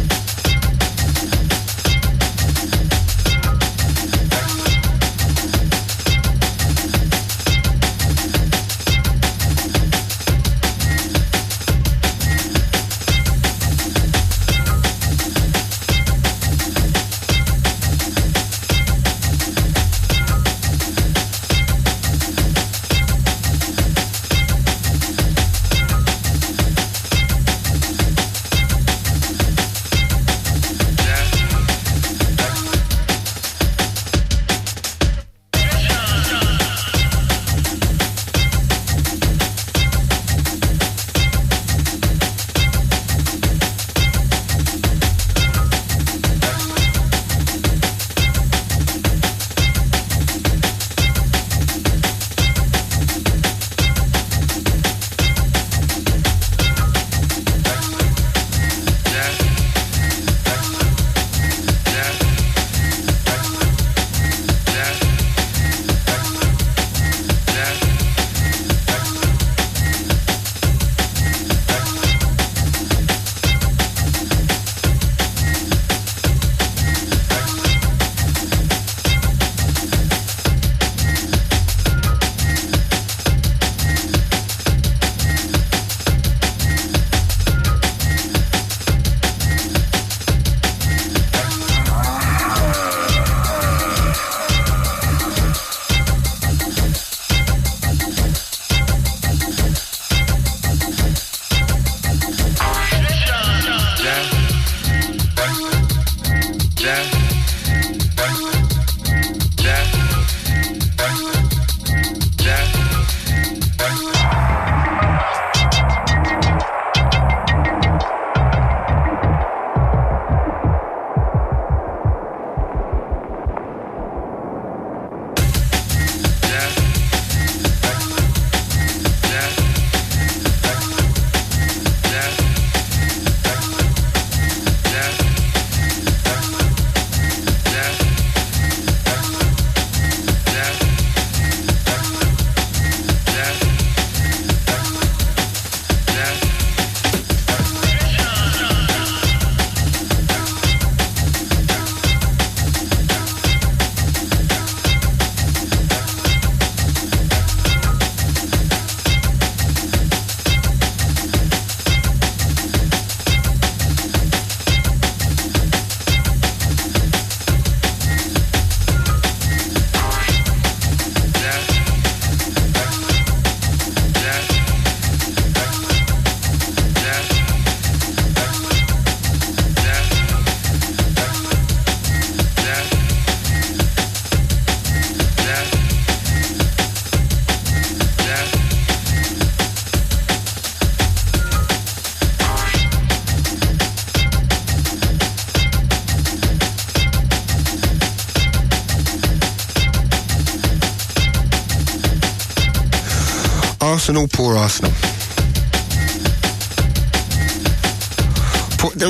Arsenal, poor Arsenal.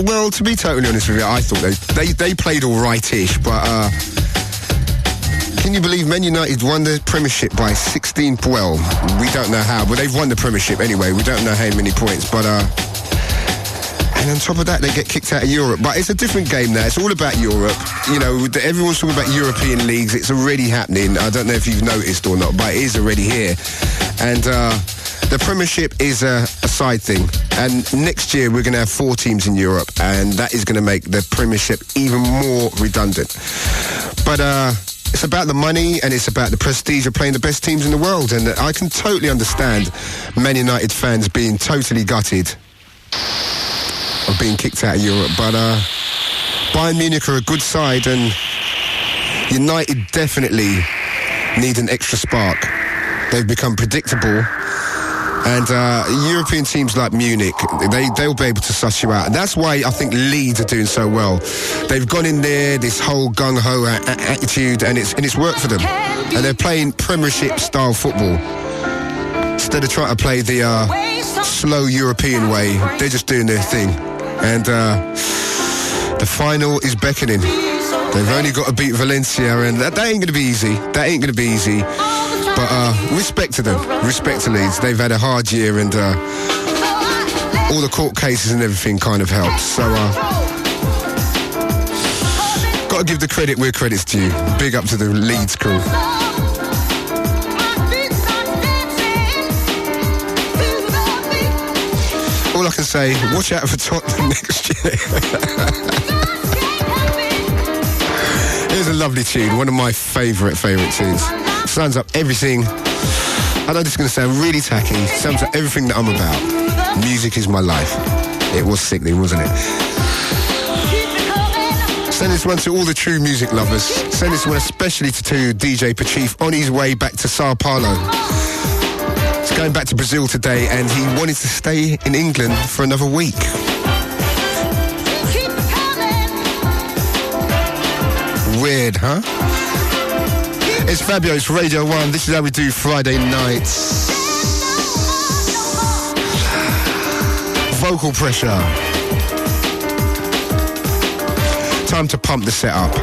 Well, to be totally honest with you, I thought they played all right-ish, but can you believe Man United won the Premiership by 16? Well, we don't know how, but they've won the Premiership anyway. We don't know how many points, but and on top of that, they get kicked out of Europe. But it's a different game now. It's all about Europe. You know, everyone's talking about European leagues. It's already happening. I don't know if you've noticed or not, but it is already here. And the Premiership is a side thing. And next year, we're going to have 4 teams in Europe, and that is going to make the Premiership even more redundant. But it's about the money, and it's about the prestige of playing the best teams in the world. And I can totally understand Man United fans being totally gutted of being kicked out of Europe, but Bayern Munich are a good side, and United definitely need an extra spark. They've become predictable, and European teams like Munich, they'll be able to suss you out. And that's why I think Leeds are doing so well. They've gone in there, this whole gung-ho attitude, and it's worked for them. And they're playing Premiership-style football. Instead of trying to play the slow European way, they're just doing their thing. And the final is beckoning. They've only got to beat Valencia, and that ain't going to be easy. That ain't going to be easy. But respect to them. Respect to Leeds. They've had a hard year, and all the court cases and everything kind of helped. So, got to give the credit where credit's due. Big up to the Leeds crew. All I can say, watch out for Tottenham next year. Here's a lovely tune, one of my favourite tunes. Sums up everything. I know this is going to sound really tacky. Sums up everything that I'm about. Music is my life. It was sickening, wasn't it? Send this one to all the true music lovers. Send this one especially to DJ Patife on his way back to Sao Paulo. He's going back to Brazil today, and he wanted to stay in England for another week. Weird, huh? It's Fabio, it's Radio 1. This is how we do Friday nights. Vocal pressure. Time to pump the set up.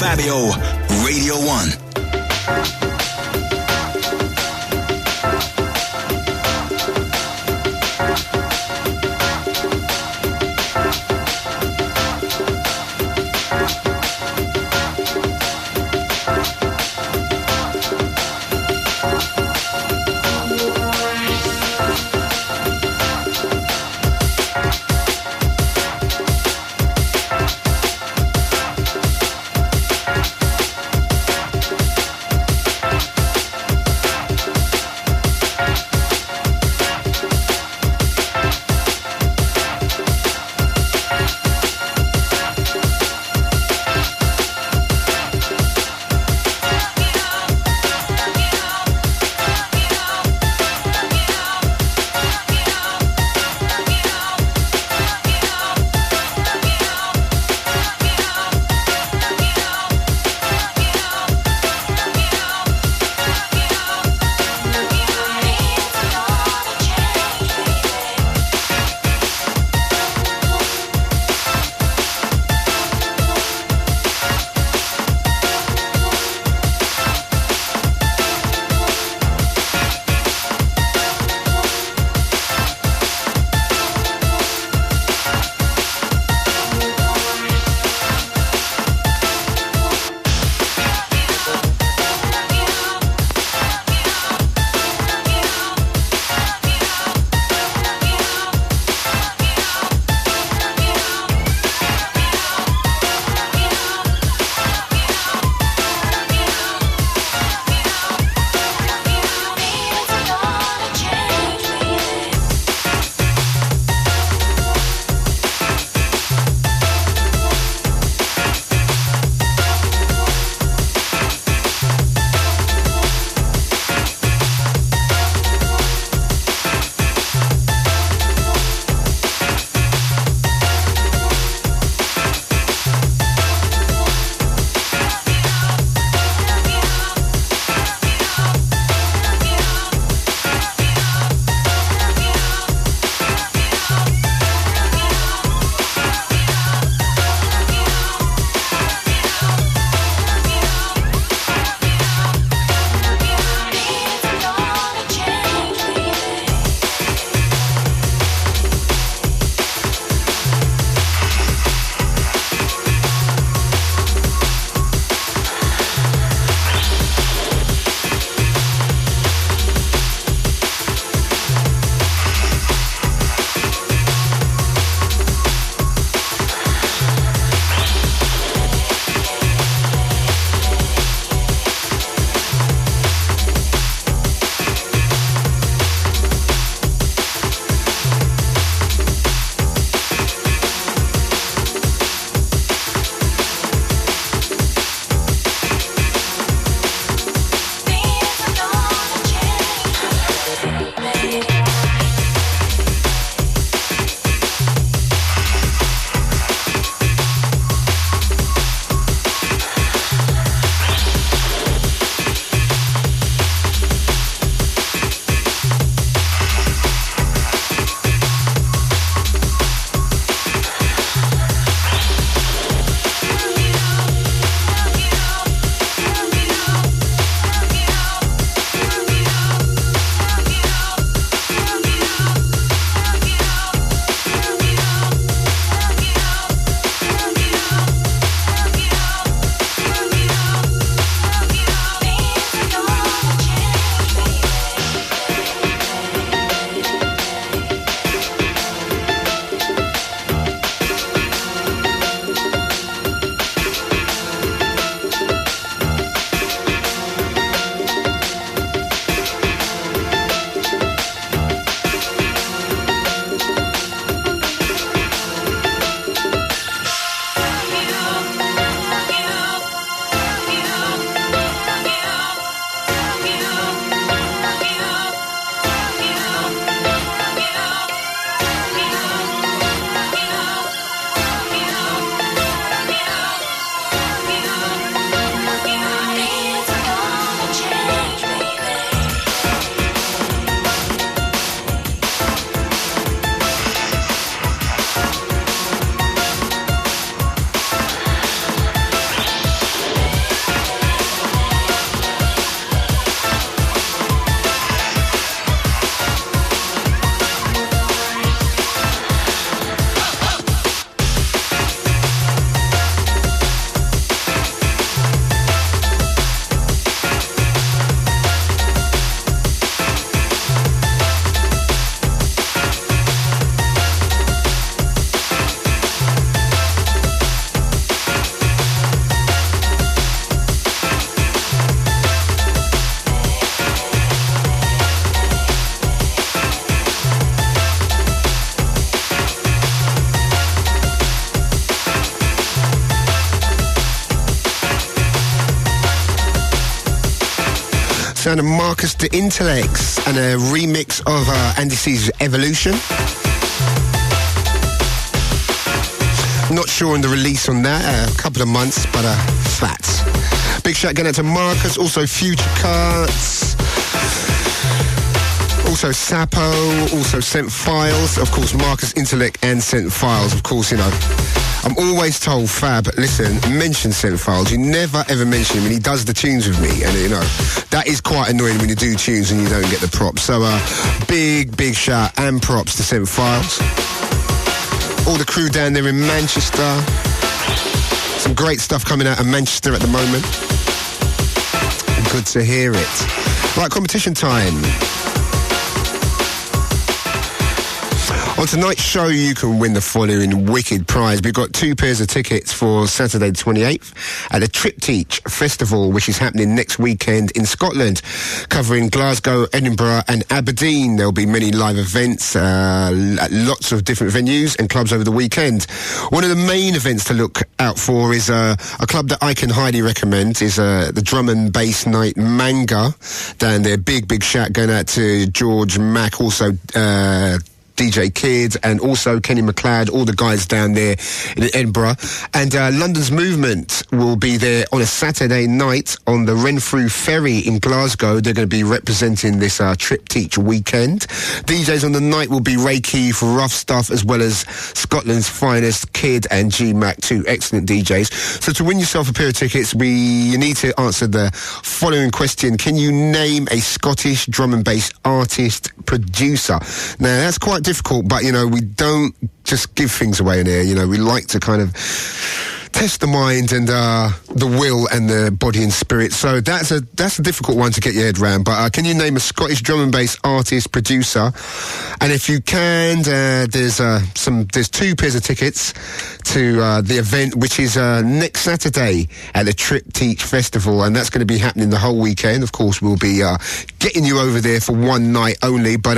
Fabio, Radio 1. sound of Marcus the Intellects and a remix of Andy C's Evolution. Not sure on the release on that, a couple of months, but fat. Big shout going out to Marcus, also Future Cuts, also Sapo, also Sent Files, of course Marcus Intellect and Sent Files, of course, you know. I'm always told, Fab, listen, mention Sent Files. You never ever mention him, and he does the tunes with me, and you know, that is quite annoying when you do tunes and you don't get the props. So big shout and props to Sent Files. All the crew down there in Manchester. Some great stuff coming out of Manchester at the moment. Good to hear it. Right, competition time. On tonight's show, you can win the following wicked prize. We've got 2 pairs of tickets for Saturday the 28th at the Triptych Festival, which is happening next weekend in Scotland, covering Glasgow, Edinburgh and Aberdeen. There'll be many live events, at lots of different venues and clubs over the weekend. One of the main events to look out for is a club that I can highly recommend, is the Drum and Bass Night Manga down there. Big shout going out to George Mack, also DJ Kid, and also Kenny McLeod, all the guys down there in Edinburgh. And London's Movement will be there on a Saturday night on the Renfrew Ferry in Glasgow. They're going to be representing this Triptych weekend. DJs on the night will be Ray Keith, Rough Stuff, as well as Scotland's finest Kid and G-Mac, 2 excellent DJs. So to win yourself a pair of tickets, you need to answer the following question. Can you name a Scottish drum and bass artist producer? Now, that's quite difficult, but, you know, we don't just give things away in here. You know, we like to kind of test the mind and the will and the body and spirit. So that's a difficult one to get your head around. But can you name a Scottish drum and bass artist producer? And if you can, there's 2 pairs of tickets to the event, which is next Saturday at the Triptych Festival, and that's going to be happening the whole weekend. Of course, we'll be getting you over there for one night only, but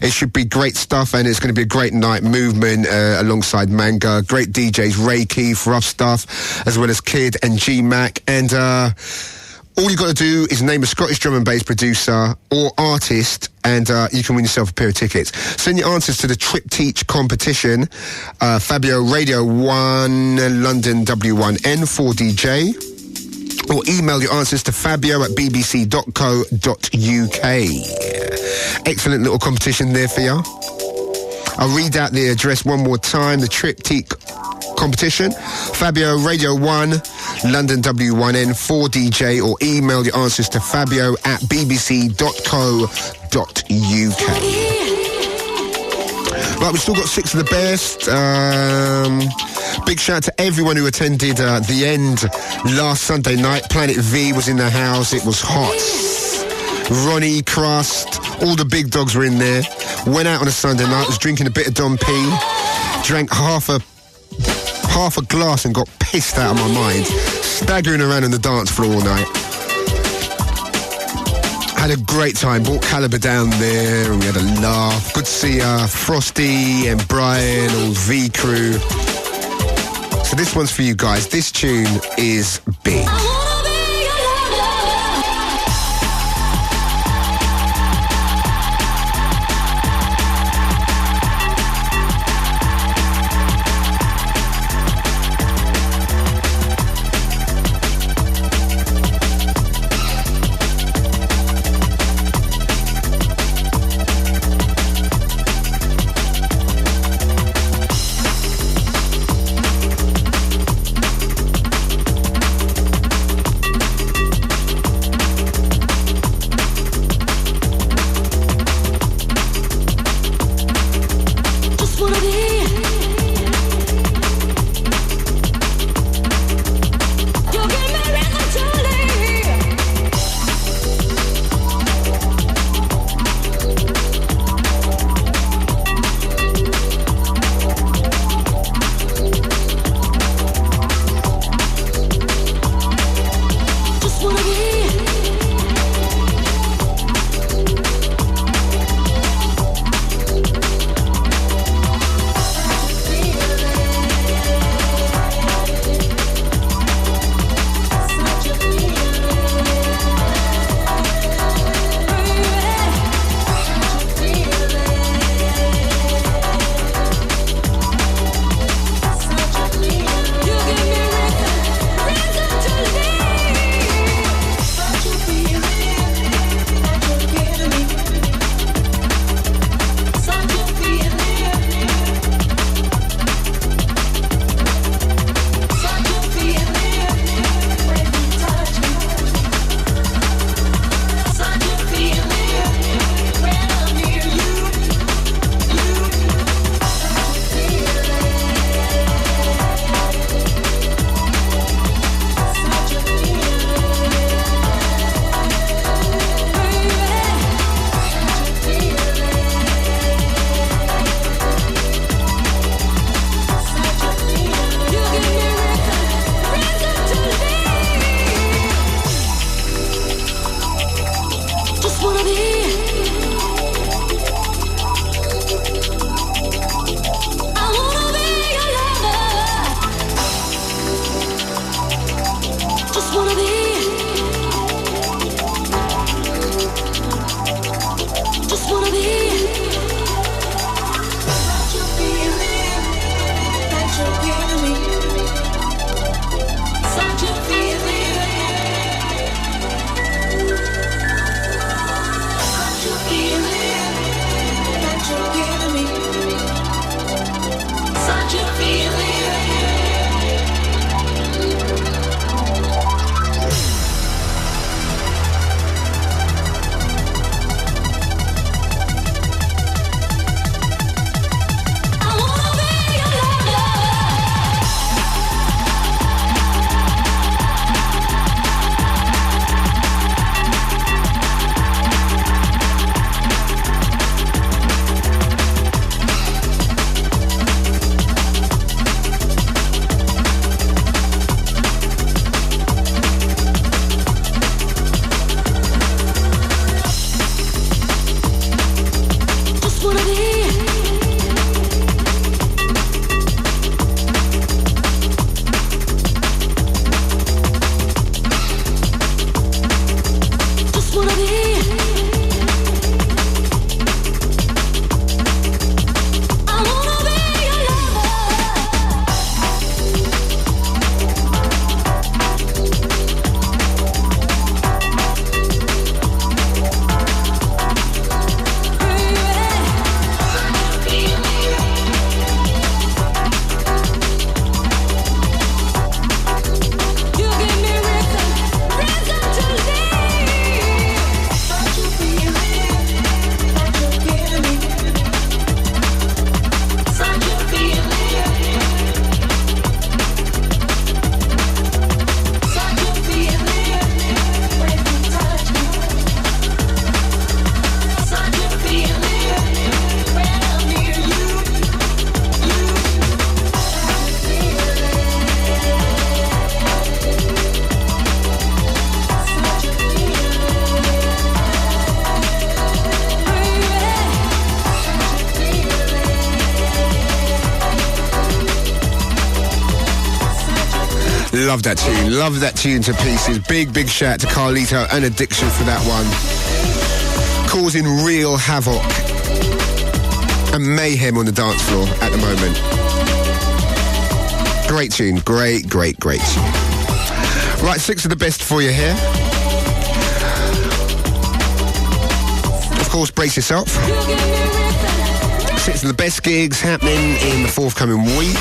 it should be great stuff, and it's going to be a great night. Movement alongside Manga, great DJs, Ray Keith, Rough Stuff, as well as Kid and G-Mac, and all you got to do is name a Scottish drum and bass producer or artist, and you can win yourself a pair of tickets. Send your answers to the Triptych competition, Fabio Radio 1 London W1N 4DJ, or email your answers to fabio@bbc.co.uk. Excellent little competition there for you. I'll read out the address one more time. The Triptych competition, Fabio Radio 1 London W1N 4DJ, or email your answers to fabio@bbc.co.uk. Right, we've still got 6 of the best. Big shout out to everyone who attended The End last Sunday night. Planet V was in the house. It was hot. Ronnie, Crust, all the big dogs were in there. Went out on a Sunday night, was drinking a bit of Dom P, drank half a glass and got pissed out of my mind, staggering around on the dance floor all night. Had a great time, brought Calibre down there and we had a laugh. Good to see Frosty and Brian, all V crew. So this one's for you guys. This tune is big. wanna be. I wanna be your lover. Just wanna be. Just wanna be. Such a feeling that you're giving me. Such a feeling. Such a feeling that you're giving me. Such a feeling. Love that tune. Love that tune to pieces. Big shout to Carlito and Addiction for that one. Causing real havoc and mayhem on the dance floor at the moment. Great tune. Great tune. Right, 6 of the best for you here. Of course, brace yourself. 6 of the best gigs happening in the forthcoming week.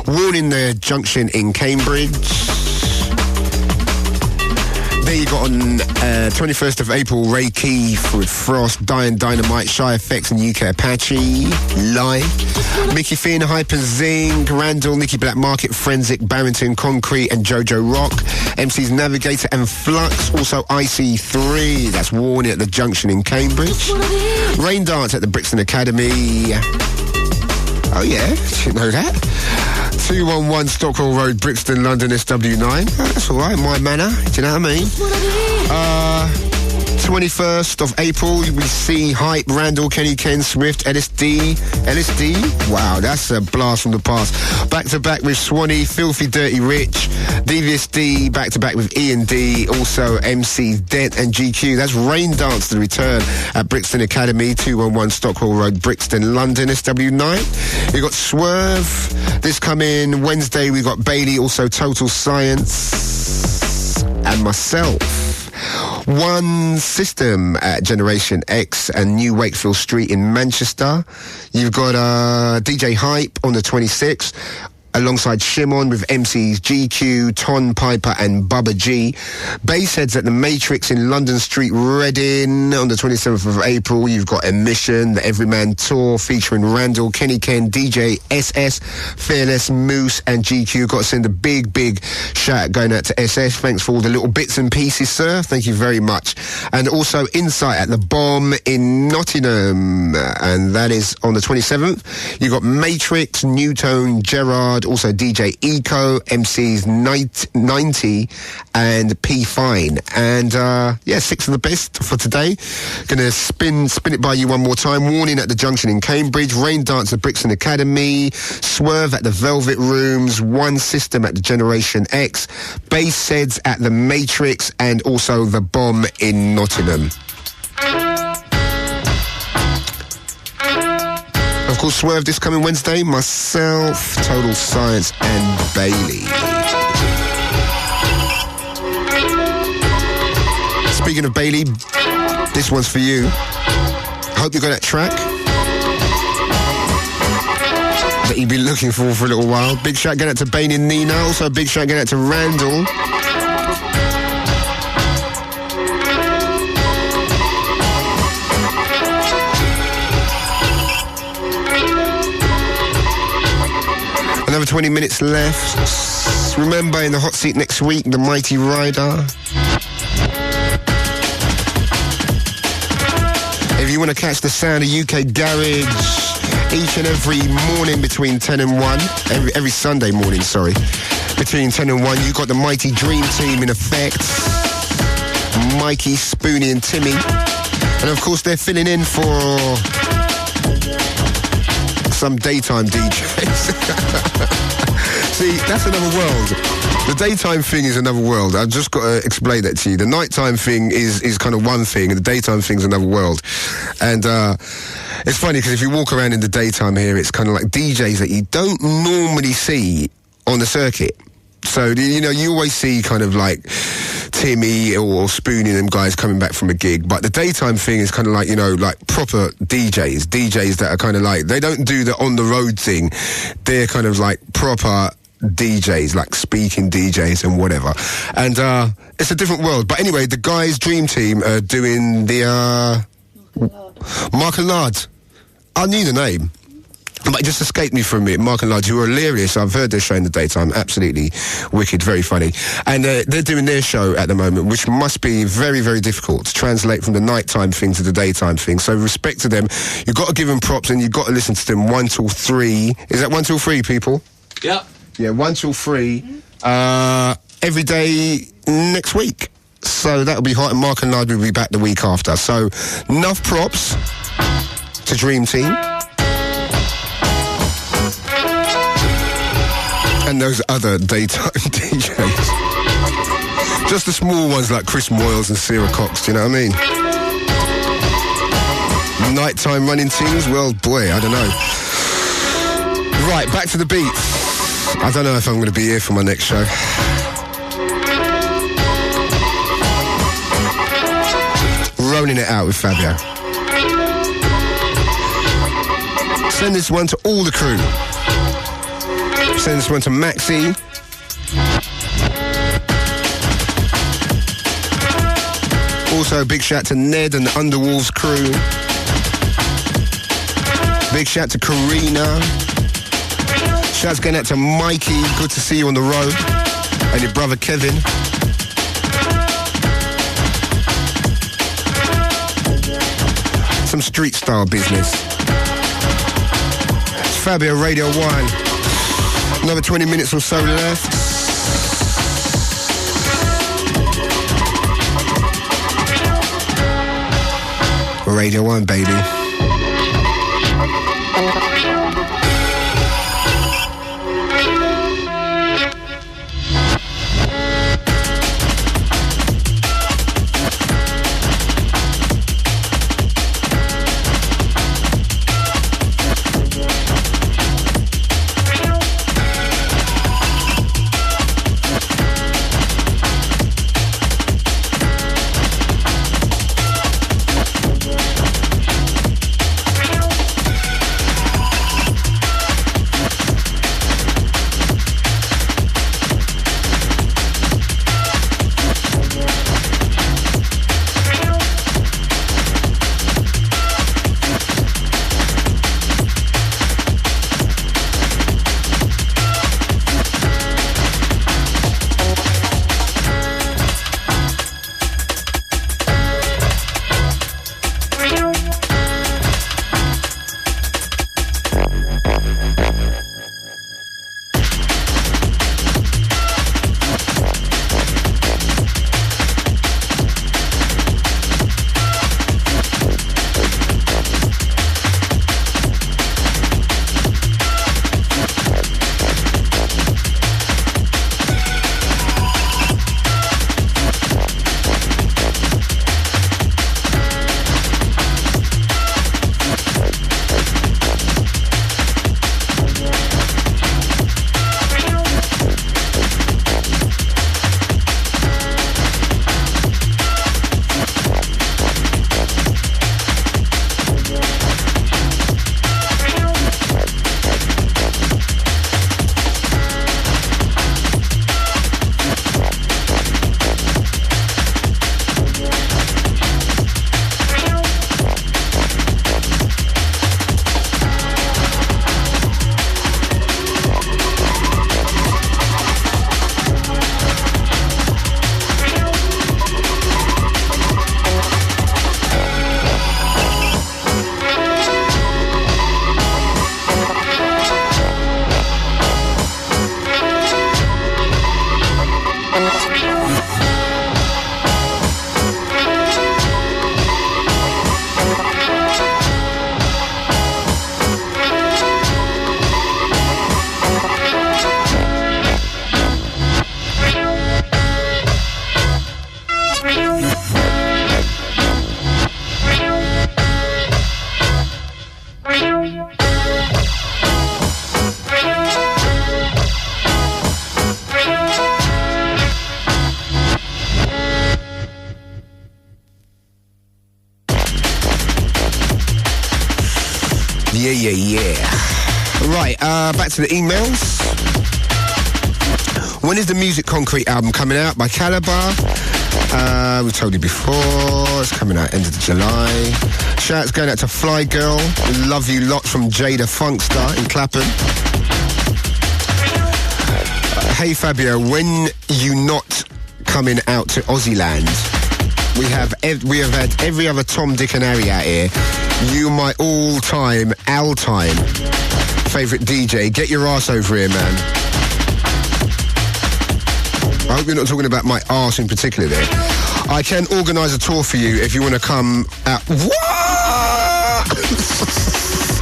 Warning the Junction in Cambridge. There you got on 21st of April, Ray Keith with Frost, Dying Dynamite, Shy Effects and UK Apache, live. Mickey Finn, Hyper Zing, Randall, Nicky Black Market, Forensic, Barrington, Concrete and Jojo Rock. MC's Navigator and Flux. Also IC3, that's Warning at the Junction in Cambridge. Rain Dance at the Brixton Academy. Oh yeah, didn't know that. 211 Stockwell Road, Brixton, London, SW9. That's all right, my manor. Do you know what I mean? 21st of April, we see Hype, Randall, Kenny Ken, Swift, LSD. Wow, that's a blast from the past. Back to back with Swanee, Filthy Dirty Rich, Devious D, back to back with E&D, also MC Dent and GQ. That's Rain Dance to the return at Brixton Academy, 211 Stockwell Road, Brixton, London, SW9. We got Swerve. This coming Wednesday, we got Bailey, also Total Science, and myself. One System at Generation X and New Wakefield Street in Manchester. You've got DJ Hype on the 26th. alongside Shimon with MCs GQ, Ton Piper and Bubba G. Bassheads at the Matrix in London Street, Reading on the 27th of April. You've got Emission, the Everyman Tour featuring Randall, Kenny Ken, DJ SS, Fearless, Moose and GQ. Got to send a big shout going out to SS. Thanks for all the little bits and pieces, sir. Thank you very much. And also Insight at the Bomb in Nottingham, and that is on the 27th. You've got Matrix, Newtone, Gerard, Hard, also DJ Eco, MC's 90 and P Fine. And 6 of the best for today. Gonna spin it by you one more time. Warning at the Junction in Cambridge, Rain Dance at Brixton Academy, Swerve at the Velvet Rooms, One System at the Generation X, Bass Seds at the Matrix, and also The Bomb in Nottingham. Of course, Swerve this coming Wednesday, myself, Total Science and Bailey. Speaking of Bailey, this one's for you. Hope you got that track that you've been looking for a little while. Big shout going out to Bane and Nina. Also a big shout going out to Randall. Another 20 minutes left. Remember, in the hot seat next week, the Mighty Rider. If you want to catch the sound of UK Garage each and every morning between 10 and 1, every Sunday morning, between 10 and 1, you got the Mighty Dream Team in effect. Mikey, Spoonie and Timmy. And of course, they're filling in for some daytime DJs. See, that's another world. The daytime thing is another world. I've just got to explain that to you. The nighttime thing is kind of one thing, and the daytime thing is another world. And it's funny because if you walk around in the daytime here, it's kind of like DJs that you don't normally see on the circuit. So, you know, you always see kind of like Timmy or Spoonie and them guys coming back from a gig. But the daytime thing is kind of like, you know, like proper DJs that are kind of like, they don't do the on-the-road thing. They're kind of like proper DJs, like speaking DJs and whatever. And it's a different world. But anyway, the guys' Dream Team are doing the Mark and Lard. I knew the name, but it just escaped me for a minute. Mark and Lard, who are hilarious. I've heard their show in the daytime. Absolutely wicked, very funny. And they're doing their show at the moment, which must be very, very difficult to translate from the nighttime thing to the daytime thing. So respect to them. You've got to give them props and you've got to listen to them 1 till 3. Is that 1 till 3, people? Yeah. Yeah, 1 till 3. Every day next week. So that'll be hot, and Mark and Lard will be back the week after. So enough props to Dream Team. And those other daytime DJs. Just the small ones like Chris Moyles and Sarah Cox, do you know what I mean? Nighttime running tunes, well, boy, I don't know. Right, back to the beats. I don't know if I'm going to be here for my next show. Rolling it out with Fabio. Send this one to all the crew. Send this one to Maxi. Also, a big shout to Ned and the Underwolves crew. Big shout to Karina. Shouts going out to Mikey. Good to see you on the road. And your brother Kevin. Some street style business. It's Fabio Radio 1. Another 20 minutes or so left. Radio 1, baby. Yeah. Right, back to the emails. When is the Music Concrete album coming out by Calibre? We told you before, it's coming out end of July. Shouts going out to Fly Girl. Love you lots from Jada Funkster in Clapham. Hey Fabio, when you not coming out to Aussie land? We have had every other Tom, Dick and Harry out here. You my all-time favourite DJ. Get your ass over here, man. I hope you're not talking about my arse in particular there. I can organise a tour for you if you want to come out. What?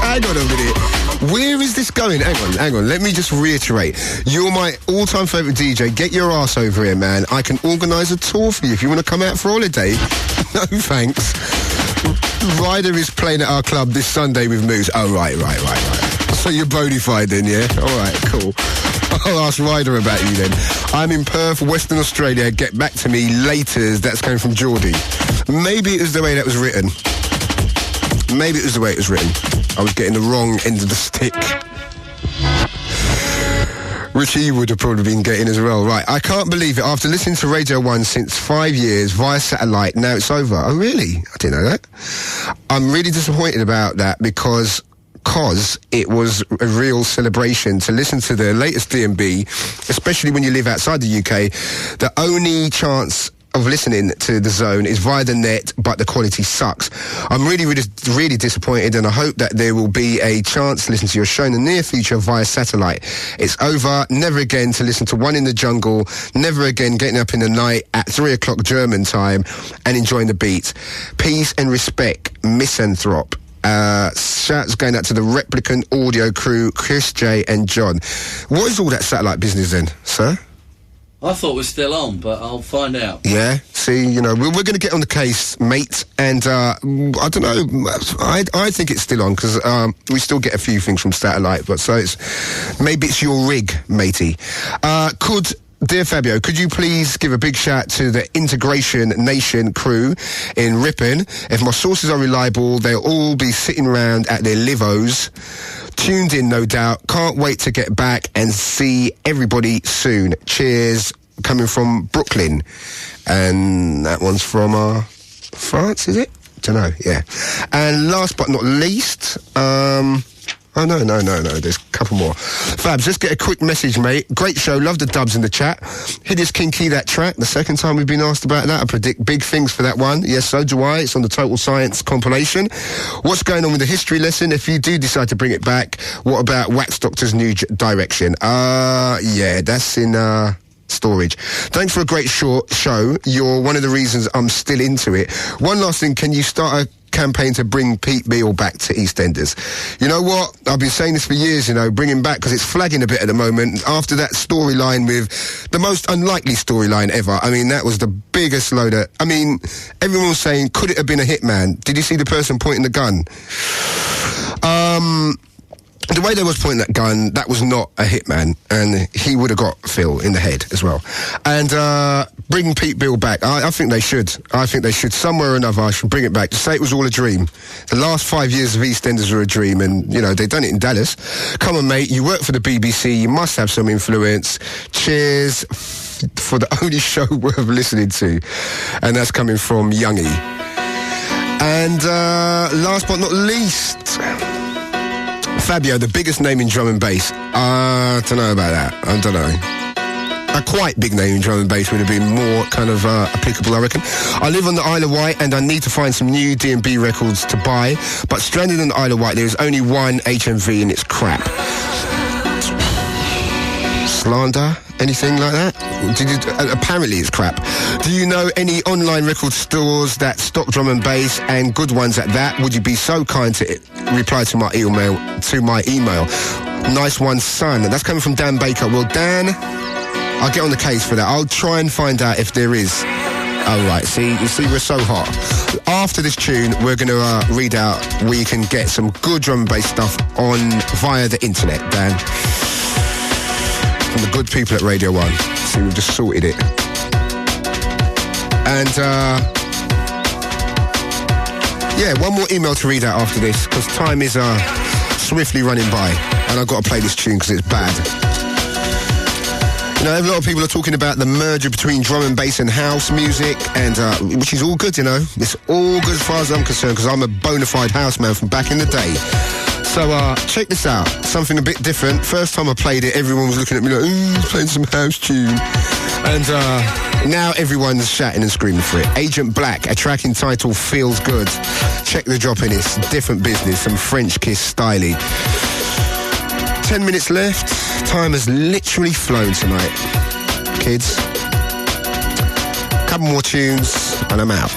Hang on a minute. Where is this going? Hang on. Let me just reiterate. You're my all-time favourite DJ. Get your ass over here, man. I can organise a tour for you if you want to come out for holiday. No, thanks. Ryder is playing at our club this Sunday with Moose. Oh, right. So you're bonafide then, yeah? All right, cool. I'll ask Ryder about you then. I'm in Perth, Western Australia. Get back to me later. That's coming from Geordie. Maybe it was the way that was written. I was getting the wrong end of the stick. Which he would have probably been getting as well. Right, I can't believe it. After listening to Radio 1 since 5 years via satellite, now it's over. Oh, really? I didn't know that. I'm really disappointed about that because it was a real celebration to listen to the latest D&B, especially when you live outside the UK. The only chance of listening to The Zone is via the net, but the quality sucks. I'm really disappointed, and I hope that there will be a chance to listen to your show in the near future via satellite. It's over. Never again to listen to One in the Jungle. Never again getting up in the night at 3 o'clock German time and enjoying the beats. Peace and respect, Misanthrope. Shouts going out to the Replicant Audio crew, Chris J and John. What is all that satellite business then, sir? I thought we're still on, but I'll find out. Yeah, see, you know, we're going to get on the case, mate, and I don't know, I think it's still on, because we still get a few things from satellite, but so maybe it's your rig, matey. Dear Fabio, could you please give a big shout to the Integration Nation crew in Ripon? If my sources are reliable, they'll all be sitting around at their livos, tuned in, no doubt. Can't wait to get back and see everybody soon. Cheers. Coming from Brooklyn. And that one's from France, is it? Don't know, yeah. And last but not least, oh, no, there's a couple more. Fabs, just get a quick message, mate. Great show, love the dubs in the chat. Hideous Kinky, that track, the second time we've been asked about that. I predict big things for that one. Yes, so do I. It's on the Total Science compilation. What's going on with the history lesson? If you do decide to bring it back, what about Wax Doctor's new direction? Yeah, that's in storage. Thanks for a great short show. You're one of the reasons I'm still into it. One last thing, can you start a campaign to bring Pete Beale back to EastEnders? You know what? I've been saying this for years, you know, bring him back because it's flagging a bit at the moment. After that storyline with the most unlikely storyline ever, I mean, that was the biggest loader. I mean, everyone was saying, could it have been a hitman? Did you see the person pointing the gun? The way they was pointing that gun, that was not a hitman, and he would have got Phil in the head as well. And bring Pete Beale back, I think they should. I think they should. Somewhere or another, I should bring it back. Just say it was all a dream. The last 5 years of EastEnders were a dream, and, you know, they've done it in Dallas. Come on, mate, you work for the BBC, you must have some influence. Cheers for the only show worth listening to. And that's coming from Youngie. And last but not least, Fabio, the biggest name in drum and bass. I don't know about that. I don't know. A quite big name in drum and bass would have been more kind of applicable, I reckon. I live on the Isle of Wight and I need to find some new D&B records to buy, but stranded on the Isle of Wight, there is only one HMV and it's crap. Slander? Anything like that? Apparently it's crap. Do you know any online record stores that stock drum and bass, and good ones at that? Would you be so kind to reply to my email? Nice one, son. That's coming from Dan Baker. Well, Dan, I'll get on the case for that. I'll try and find out if there is. Oh, right. See, you see, we're so hot. After this tune, we're going to read out where you can get some good drum and bass stuff via the internet, Dan. From the good people at Radio 1. See, we've just sorted it. And, yeah, one more email to read out after this, because time is swiftly running by, and I've got to play this tune because it's bad. You know, a lot of people are talking about the merger between drum and bass and house music, and which is all good, you know. It's all good as far as I'm concerned, because I'm a bona fide house man from back in the day. So, check this out. Something a bit different. First time I played it, everyone was looking at me like, ooh, playing some house tune. And now everyone's shouting and screaming for it. Agent Black, a track entitled Feels Good. Check the drop in, it's different business, some French kiss styly. 10 minutes left. Time has literally flown tonight. Kids. Couple more tunes and I'm out.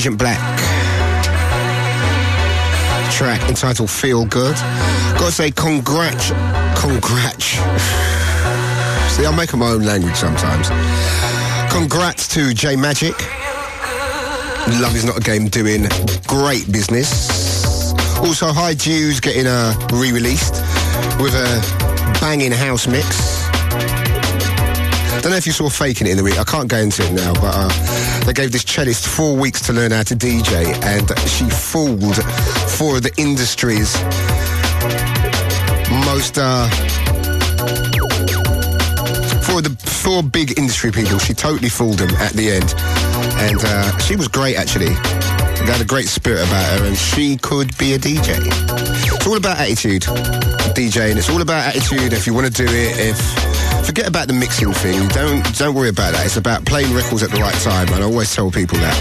Agent Black. Track entitled Feel Good. Gotta say congrats. See, I make up my own language sometimes. Congrats to J Magic. Love Is Not a Game doing great business. Also, High Dew's getting re-released with a banging house mix. Don't know if you saw Faking It in the week. I can't go into it now, but they gave this cellist 4 weeks to learn how to DJ, and she fooled 4 of the industry's most... 4 big industry people. She totally fooled them at the end. And she was great, actually. They had a great spirit about her, and she could be a DJ. It's all about attitude, DJing. It's all about attitude. If you want to do it, forget about the mixing thing. Don't worry about that. It's about playing records at the right time, and I always tell people that.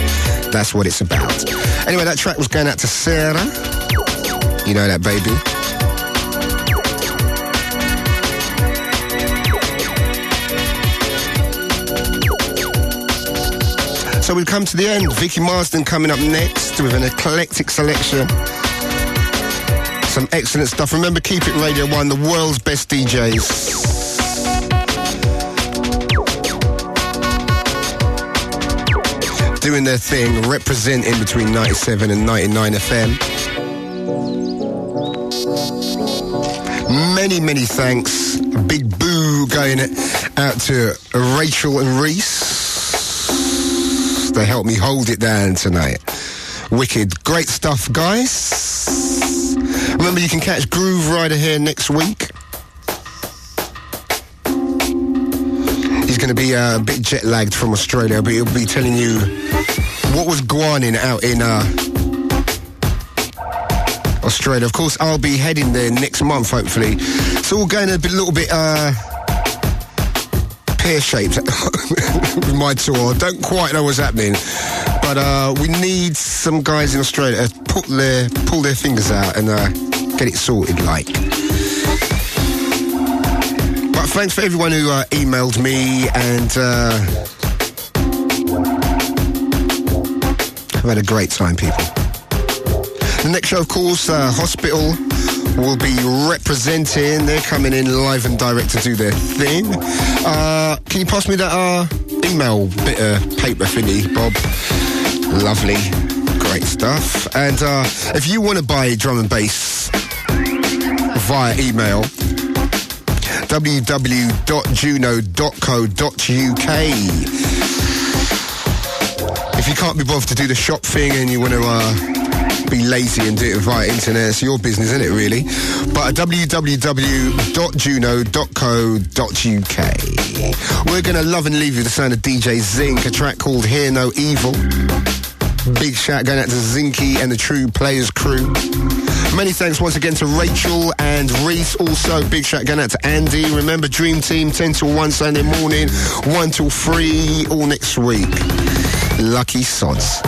That's what it's about. Anyway, that track was going out to Sarah. You know that, baby. So we've come to the end. Vicky Marsden coming up next with an eclectic selection. Some excellent stuff. Remember, Keep It Radio 1, the world's best DJs. Doing their thing, representing between 97 and 99 FM. Many, many thanks. A big boo going out to Rachel and Reese. They helped me hold it down tonight. Wicked. Great stuff, guys. Remember, you can catch Grooverider here next week. He's going to be a bit jet-lagged from Australia, but he'll be telling you what was going out in Australia. Of course, I'll be heading there next month, hopefully. It's all going a little bit pear-shaped with my tour. Don't quite know what's happening, but we need some guys in Australia to pull their fingers out and get it sorted, like. But thanks for everyone who emailed me, and I've had a great time, people. The next show, of course, Hospital will be representing. They're coming in live and direct to do their thing. Can you pass me that email bit of paper thingy, Bob? Lovely. Great stuff. And if you want to buy drum and bass via email, www.juno.co.uk. If you can't be bothered to do the shop thing and you want to be lazy and do it via internet, it's your business, isn't it, really? But www.juno.co.uk. We're going to love and leave you the sound of DJ Zinc, a track called Hear No Evil. Big shout going out to Zinky and the True Players crew. Many thanks once again to Rachel and Reese. Also, big shout going out to Andy. Remember, Dream Team, 10 till 1 Sunday morning, 1 till 3 all next week. Lucky sods.